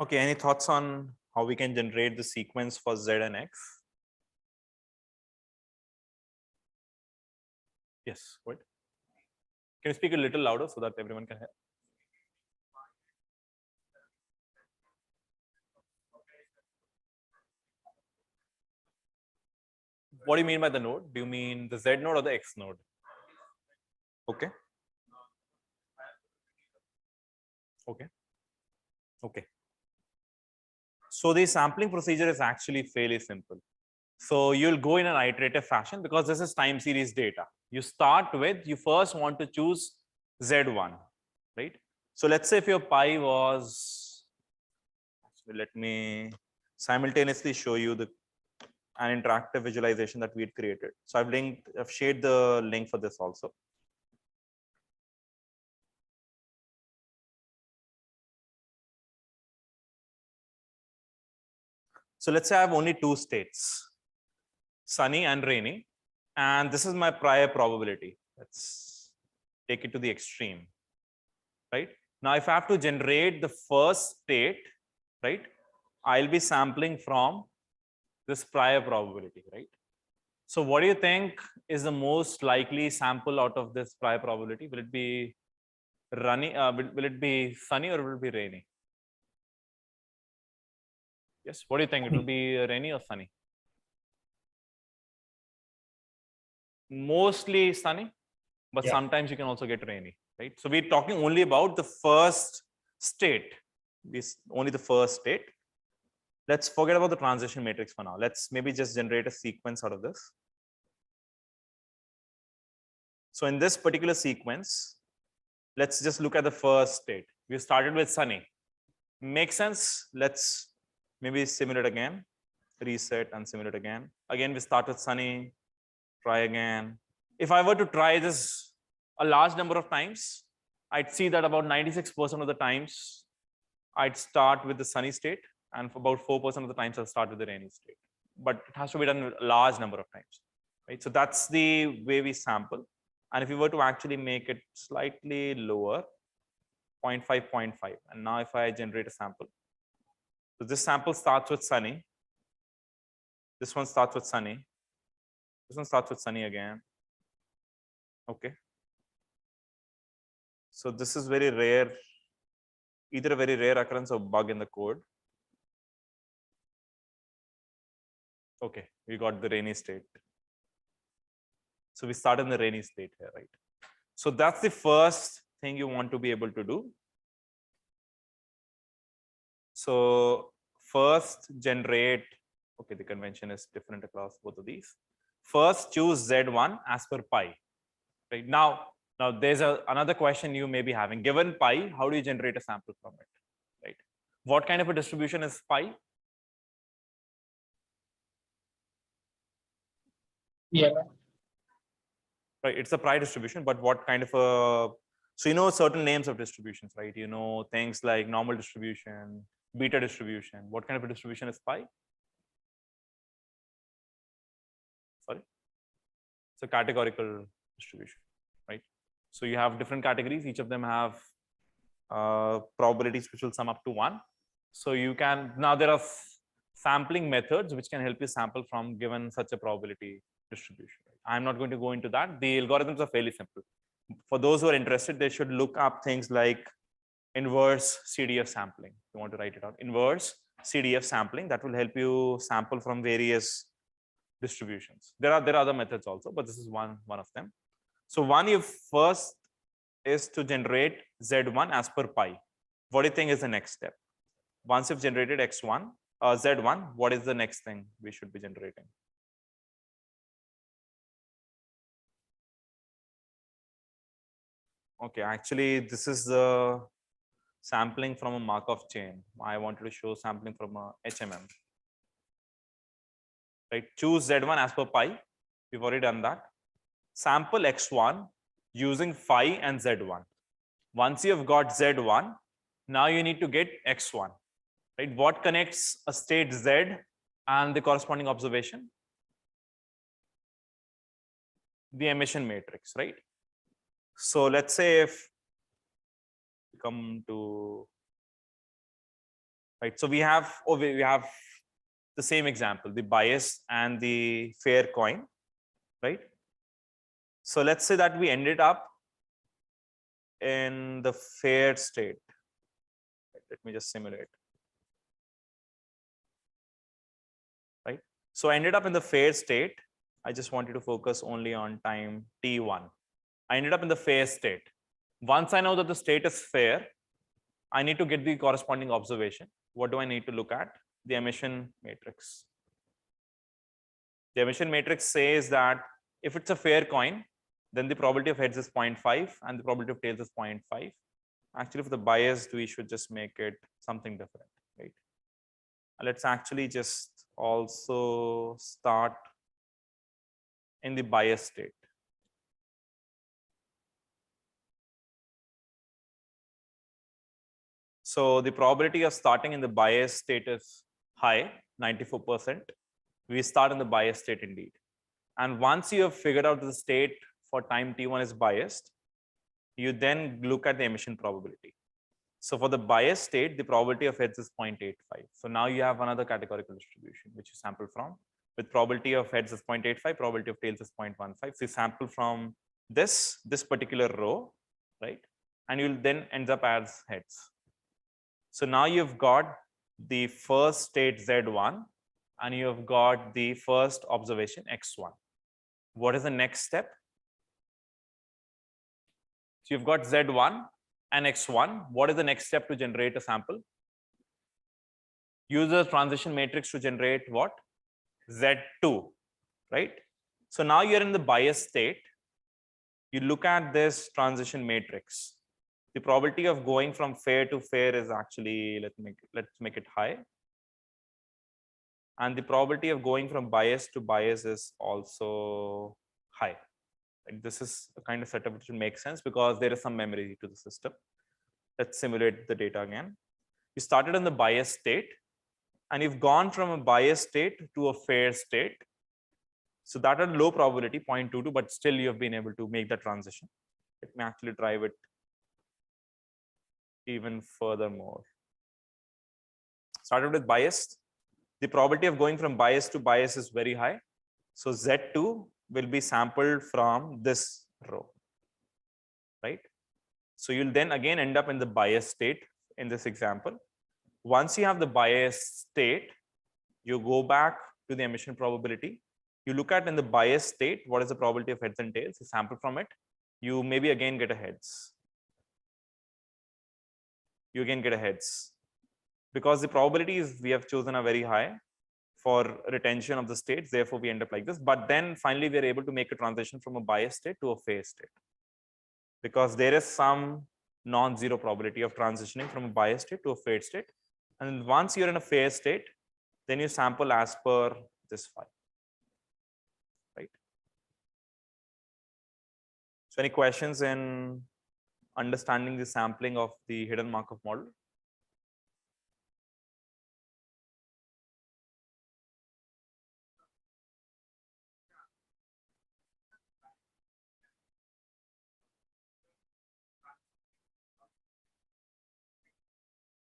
Okay, any thoughts on how we can generate the sequence for z and x? Yes, what? Can you speak a little louder so that everyone can hear? What do you mean by the node? Do you mean the z node or the x node? Okay. Okay. Okay. So the sampling procedure is actually fairly simple. So you'll go in an iterative fashion because this is time series data. You first want to choose Z1, right? So let's say if your pi was, let me simultaneously show you an interactive visualization that we had created. So I've shared the link for this also. So let's say I have only 2 states, sunny and rainy, and this is my prior probability. Let's take it to the extreme, right? Now, if I have to generate the first state, right, I'll be sampling from this prior probability, right? So what do you think is the most likely sample out of this prior probability? Will it be runny? Will it be sunny or will it be rainy? Yes. What do you think? It will be rainy or sunny? Mostly sunny, but sometimes you can also get rainy, right? So we're talking only about the first state. Only the first state. Let's forget about the transition matrix for now. Let's maybe just generate a sequence out of this. So in this particular sequence, let's just look at the first state. We started with sunny. Makes sense? Let's maybe simulate again, reset and simulate again. Again, we start with sunny, try again. If I were to try this a large number of times, I'd see that about 96% of the times I'd start with the sunny state, and for about 4% of the times I'll start with the rainy state. But it has to be done a large number of times, right? So that's the way we sample. And if you were to actually make it slightly lower, 0.5, 0.5, and now if I generate a sample, so this sample starts with sunny. This one starts with sunny. This one starts with sunny again. Okay. So this is very rare, either a very rare occurrence or bug in the code. Okay, we got the rainy state. So we start in the rainy state here, right? So that's the first thing you want to be able to do. So first generate, okay, the convention is different across both of these. First choose Z1 as per pi, right? Now there's another question you may be having. Given pi, how do you generate a sample from it, right? What kind of a distribution is pi? Yeah. Right, it's a pi distribution, but what kind of a, so you know certain names of distributions, right? You know things like normal distribution, beta distribution. What kind of a distribution is pi? Sorry, it's a categorical distribution, right? So you have different categories, each of them have probabilities which will sum up to 1. So you can, now there are sampling methods which can help you sample from given such a probability distribution. I'm not going to go into that. The algorithms are fairly simple. For those who are interested, they should look up things like inverse CDF sampling. You want to write it out. Inverse CDF sampling, that will help you sample from various distributions. There are other methods also, but this is one of them. So one, you first is to generate Z1 as per pi. What do you think is the next step? Once you've generated X1, Z1, what is the next thing we should be generating? Okay, actually, this is the sampling from a Markov chain. I wanted to show sampling from a HMM. Right, choose Z1 as per pi. We've already done that. Sample X1 using phi and Z1. Once you have got Z1, now you need to get X1. Right, what connects a state Z and the corresponding observation? The emission matrix, right? So let's say if we come to, right, so we have the same example, the bias and the fair coin, right? So let's say that we ended up in the fair state. Let me just simulate. Right, so I ended up in the fair state. I just wanted to focus only on time t1. I ended up in the fair state. Once I know that the state is fair, I need to get the corresponding observation. What do I need to look at? The emission matrix. The emission matrix says that if it's a fair coin, then the probability of heads is 0.5 and the probability of tails is 0.5. Actually, for the biased, we should just make it something different, right? Let's actually just also start in the bias state. So the probability of starting in the bias state is high, 94%. We start in the bias state indeed. And once you have figured out the state for time t1 is biased, you then look at the emission probability. So for the bias state, the probability of heads is 0.85. So now you have another categorical distribution which you sample from. With probability of heads is 0.85, probability of tails is 0.15. So you sample from this particular row, right? And you'll then end up as heads. So now you've got the first state Z1 and you've got the first observation X1. What is the next step? So you've got Z1 and X1. What is the next step to generate a sample? Use the transition matrix to generate what? Z2, right? So now you're in the bias state. You look at this transition matrix. The probability of going from fair to fair is actually, let's make it high. And the probability of going from bias to bias is also high. And this is a kind of setup which will make sense because there is some memory to the system. Let's simulate the data again. You started in the bias state and you've gone from a bias state to a fair state. So that had low probability, 0.22, but still you have been able to make that transition. Let me actually drive it even furthermore. Started with biased. The probability of going from bias to bias is very high. So Z2 will be sampled from this row, right? So you'll then again end up in the bias state in this example. Once you have the bias state, you go back to the emission probability You look at in the bias state, what is the probability of heads and tails? You sample from it. You maybe again get a heads. You again get a heads. Because the probabilities we have chosen are very high for retention of the states. Therefore, we end up like this. But then finally, we are able to make a transition from a bias state to a phase state. Because there is some non-zero probability of transitioning from a bias state to a phase state. And once you're in a phase state, then you sample as per this file. Right. So any questions in understanding the sampling of the hidden Markov model?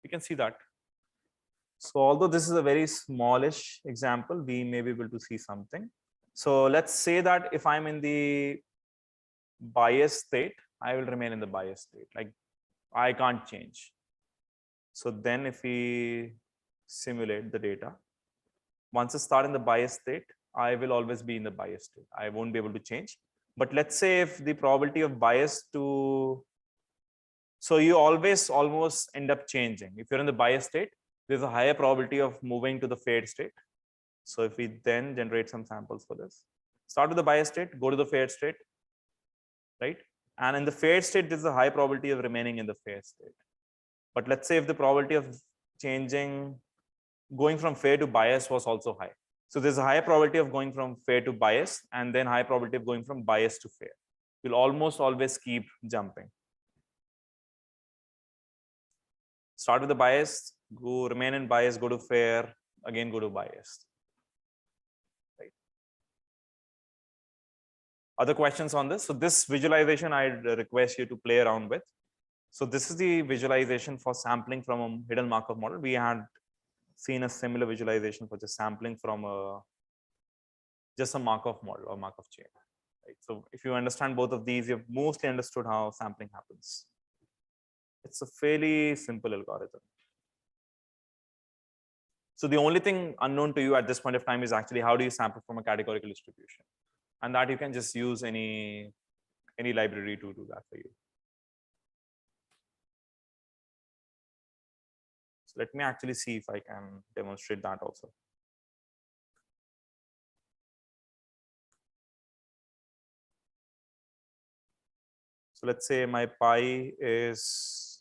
You can see that. So although this is a very smallish example, we may be able to see something. So let's say that if I'm in the bias state, I will remain in the bias state. Like I can't change. So then if we simulate the data, once I start in the bias state, I will always be in the bias state. I won't be able to change. But let's say if the probability of bias to, so you always almost end up changing. If you're in the bias state, there's a higher probability of moving to the fade state. So if we then generate some samples for this, start with the bias state, go to the fade state, right? And in the fade state, there's a high probability of remaining in the fade state. But let's say if the probability of changing, going from fade to bias was also high. So there's a higher probability of going from fade to bias, and then high probability of going from bias to fade. You'll almost always keep jumping. Start with the bias, go remain in bias, go to fair, again go to bias. Right. Other questions on this? So this visualization I'd request you to play around with. So this is the visualization for sampling from a hidden Markov model. We had seen a similar visualization for just sampling from just a Markov model or Markov chain. Right. So if you understand both of these, you've mostly understood how sampling happens. It's a fairly simple algorithm. So the only thing unknown to you at this point of time is actually how do you sample from a categorical distribution, and that you can just use any library to do that for you. So let me actually see if I can demonstrate that also. So let's say my pi is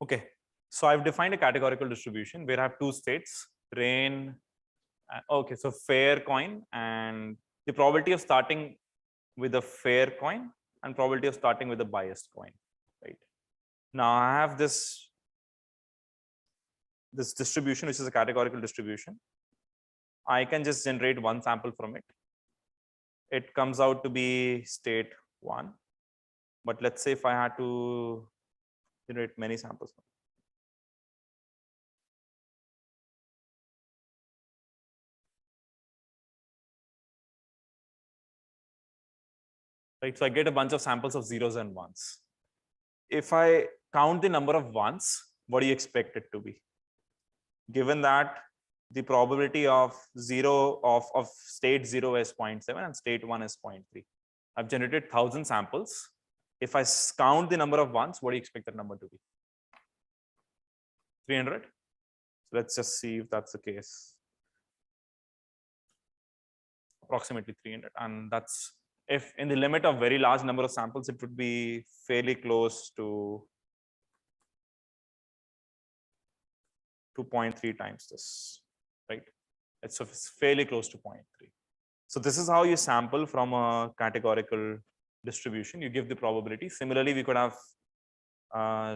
okay. So I've defined a categorical distribution where I have two states, rain. Okay, so fair coin, and the probability of starting with a fair coin and probability of starting with a biased coin, right? Now I have this distribution, which is a categorical distribution. I can just generate one sample from it. It comes out to be state 1. But let's say if I had to generate many samples. Right, so I get a bunch of samples of zeros and ones. If I count the number of ones, what do you expect it to be? Given that the probability of state 0 is 0.7 and state 1 is 0.3. I've generated 1,000 samples. If I count the number of ones, what do you expect that number to be? 300. So let's just see if that's the case. Approximately 300, and that's if in the limit of very large number of samples, it would be fairly close to 2.3 times this, right? It's fairly close to 0.3. So this is how you sample from a categorical distribution. You give the probability. Similarly, we could have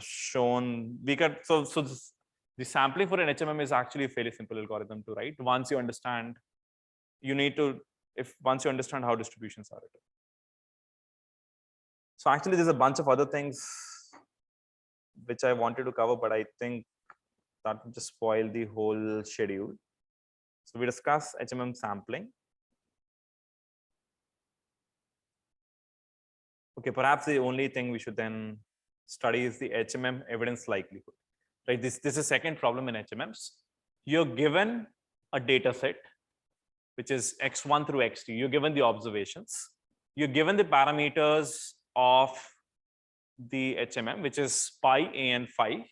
shown, the sampling for an HMM is actually a fairly simple algorithm to write. Once you understand, once you understand how distributions are written. So actually there's a bunch of other things which I wanted to cover, but I think that would just spoil the whole schedule. So we discuss HMM sampling. Okay, perhaps the only thing we should then study is the HMM evidence likelihood. Right, this is a second problem in HMMs. You're given a data set, which is x1 through x2. You're given the observations. You're given the parameters of the HMM, which is pi, a, and phi.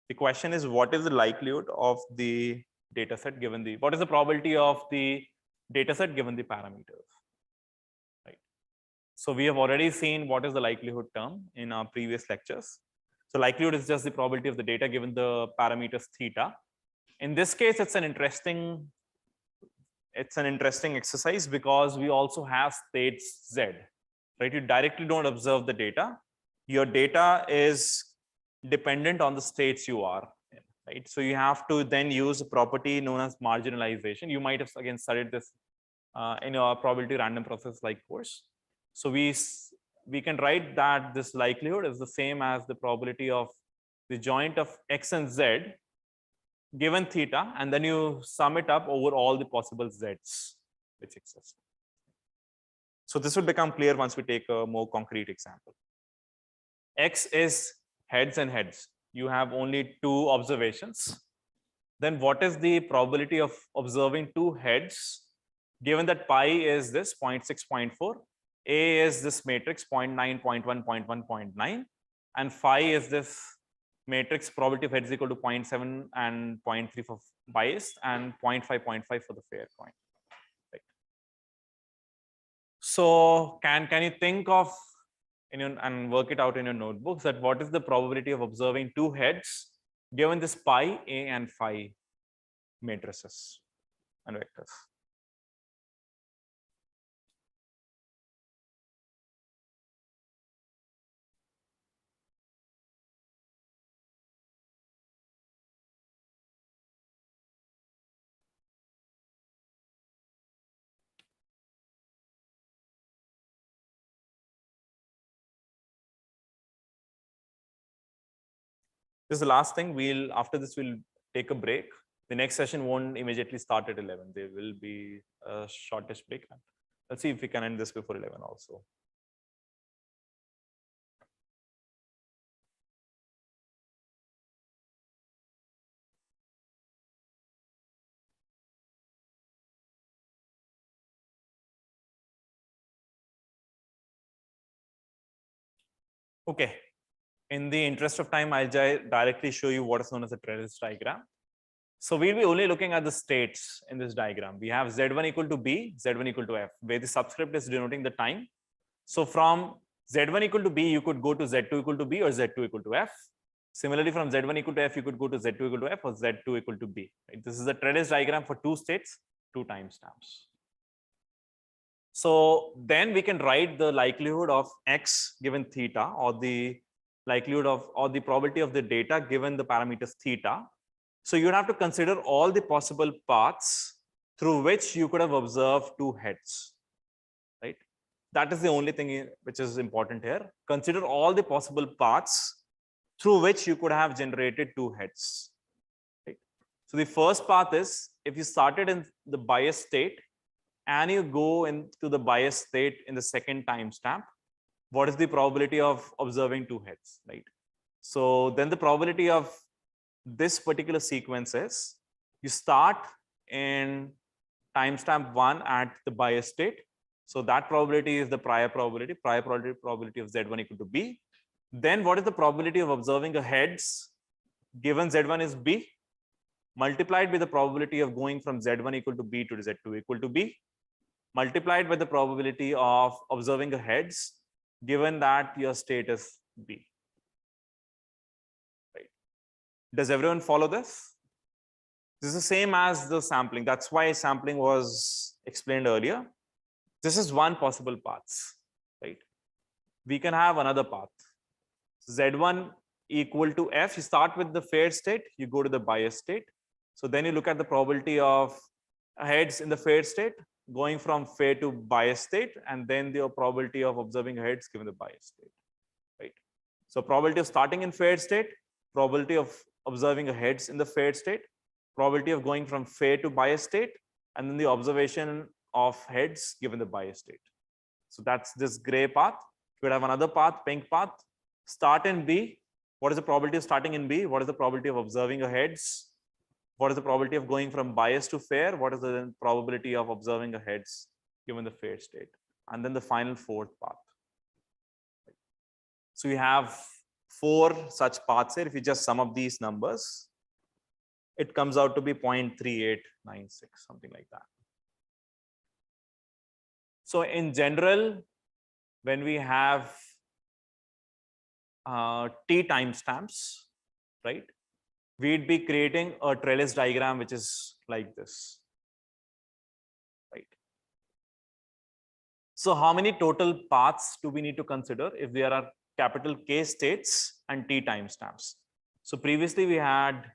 The question is, what is the likelihood of the data set given the, what is the probability of the data set given the parameters? Right. So we have already seen what is the likelihood term in our previous lectures. So likelihood is just the probability of the data given the parameters theta. In this case, it's an interesting exercise because we also have states Z, right? You directly don't observe the data. Your data is dependent on the states you are in, right? So you have to then use a property known as marginalization. You might have again studied this in your probability random process like course. So we can write that this likelihood is the same as the probability of the joint of x and z given theta, and then you sum it up over all the possible z's which exist. So this will become clear once we take a more concrete example. X is heads and heads. You have only two observations. Then what is the probability of observing two heads given that pi is this 0.6, 0.4, A is this matrix 0.9, 0.1, 0.1, 0.9, and phi is this matrix probability of heads equal to 0.7 and 0.3 for biased and 0.5, 0.5 for the fair point. Right. So can you think of and work it out in your notebooks that what is the probability of observing two heads given this pi, A, and phi matrices and vectors? This is the last thing. After this, we'll take a break. The next session won't immediately start at 11. There will be a shortest break. Let's see if we can end this before 11 also. Okay. In the interest of time, I'll directly show you what is known as a trellis diagram. So we'll be only looking at the states in this diagram. We have Z1 equal to B, Z1 equal to F, where the subscript is denoting the time. So from Z1 equal to B, you could go to Z2 equal to B or Z2 equal to F. Similarly, from Z1 equal to F, you could go to Z2 equal to F or Z2 equal to B. Right? This is a trellis diagram for two states, two timestamps. So then we can write the likelihood of X given theta, or the likelihood of, or the probability of the data given the parameters theta. So you'd have to consider all the possible paths through which you could have observed two heads, right? That is the only thing which is important here. Consider all the possible paths through which you could have generated two heads, right? So the first path is, if you started in the bias state and you go into the bias state in the second timestamp, what is the probability of observing two heads, right? So then the probability of this particular sequence is, you start in timestamp 1 at the bias state. So that probability is the prior probability of Z1 equal to B. Then what is the probability of observing a heads given Z1 is B, multiplied by the probability of going from Z1 equal to B to Z2 equal to B, multiplied by the probability of observing a heads, given that your state is B. Right? Does everyone follow this? This is the same as the sampling. That's why sampling was explained earlier. This is one possible path, right? We can have another path. Z1 equal to F. You start with the fair state, you go to the bias state. So then you look at the probability of heads in the fair state, going from fair to bias state, and then the probability of observing heads given the bias state, right? So probability of starting in fair state, probability of observing heads in the fair state, probability of going from fair to bias state, and then the observation of heads given the bias state. So that's this gray path. You could have another path, pink path. Start in B. What is the probability of starting in B? What is the probability of observing a heads? What is the probability of going from bias to fair? What is the probability of observing a heads given the fair state? And then the final fourth path. So you have 4 such paths here. If you just sum up these numbers, it comes out to be 0.3896, something like that. So in general, when we have T timestamps, right, we'd be creating a trellis diagram which is like this, right? So how many total paths do we need to consider if there are capital K states and T timestamps? So previously we had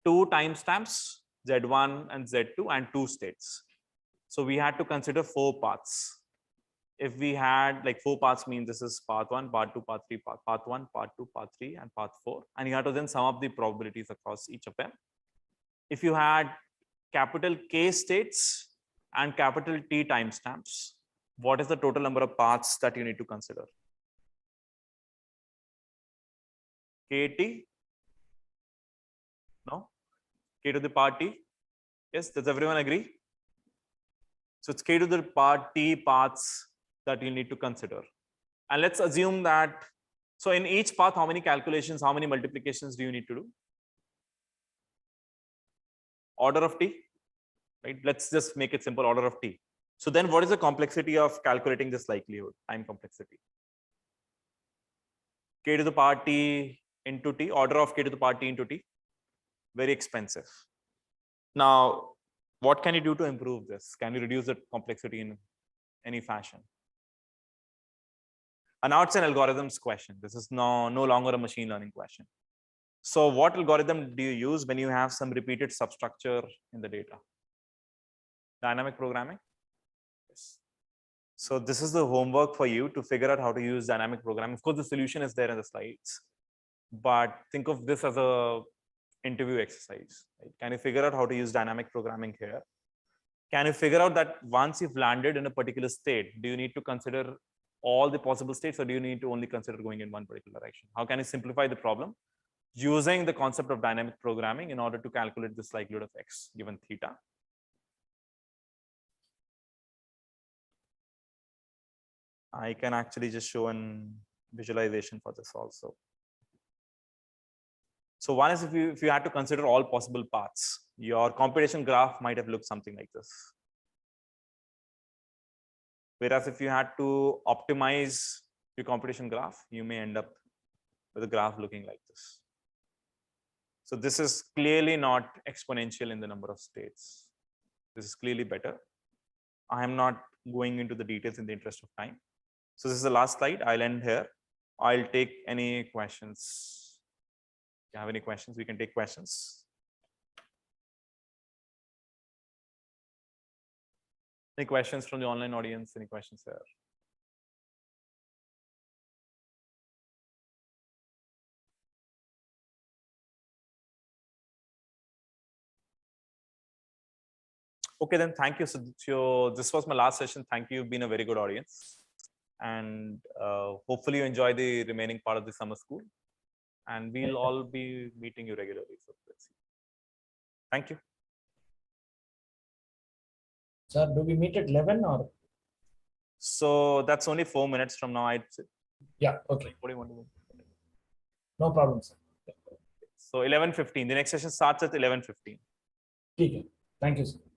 2 timestamps, Z1 and Z2, and 2 states. So we had to consider 4 paths. If we had like 4 paths, means this is path 1, path 2, path 3, path 1, path 2, path 3, and path 4. And you have to then sum up the probabilities across each of them. If you had capital K states and capital T timestamps, what is the total number of paths that you need to consider? KT? No? K to the power T? Yes, does everyone agree? So it's K to the power T paths that you need to consider. And let's assume that, so in each path, how many calculations, how many multiplications do you need to do? Order of T, right? Let's just make it simple, order of T. So then what is the complexity of calculating this likelihood, time complexity? K to the power T into T, order of K to the power T into T, very expensive. Now, what can you do to improve this? Can you reduce the complexity in any fashion? And now it's an algorithms question. This is no longer a machine learning question. So what algorithm do you use when you have some repeated substructure in the data? Dynamic programming? Yes. So this is the homework for you to figure out how to use dynamic programming. Of course, the solution is there in the slides, but think of this as a interview exercise. Right? Can you figure out how to use dynamic programming here? Can you figure out that once you've landed in a particular state, do you need to consider all the possible states, or do you need to only consider going in one particular direction? How can you simplify the problem using the concept of dynamic programming in order to calculate this likelihood of X given theta? I can actually just show an visualization for this also. So one is if you had to consider all possible paths, your computation graph might have looked something like this. Whereas if you had to optimize your computation graph, you may end up with a graph looking like this. So this is clearly not exponential in the number of states. This is clearly better. I am not going into the details in the interest of time. So this is the last slide. I'll end here. I'll take any questions. If you have any questions, we can take questions. Any questions from the online audience? Any questions there? Okay, then thank you. So this was my last session. Thank you. You've been a very good audience. And hopefully you enjoy the remaining part of the summer school. And we'll all be meeting you regularly. So let's see. Thank you. Sir, do we meet at 11 or? So that's only 4 minutes from now, I'd say. Yeah, okay. What do you want to do? No problem, sir. So 11:15. The next session starts at 11:15. ठीक है. Thank you, sir.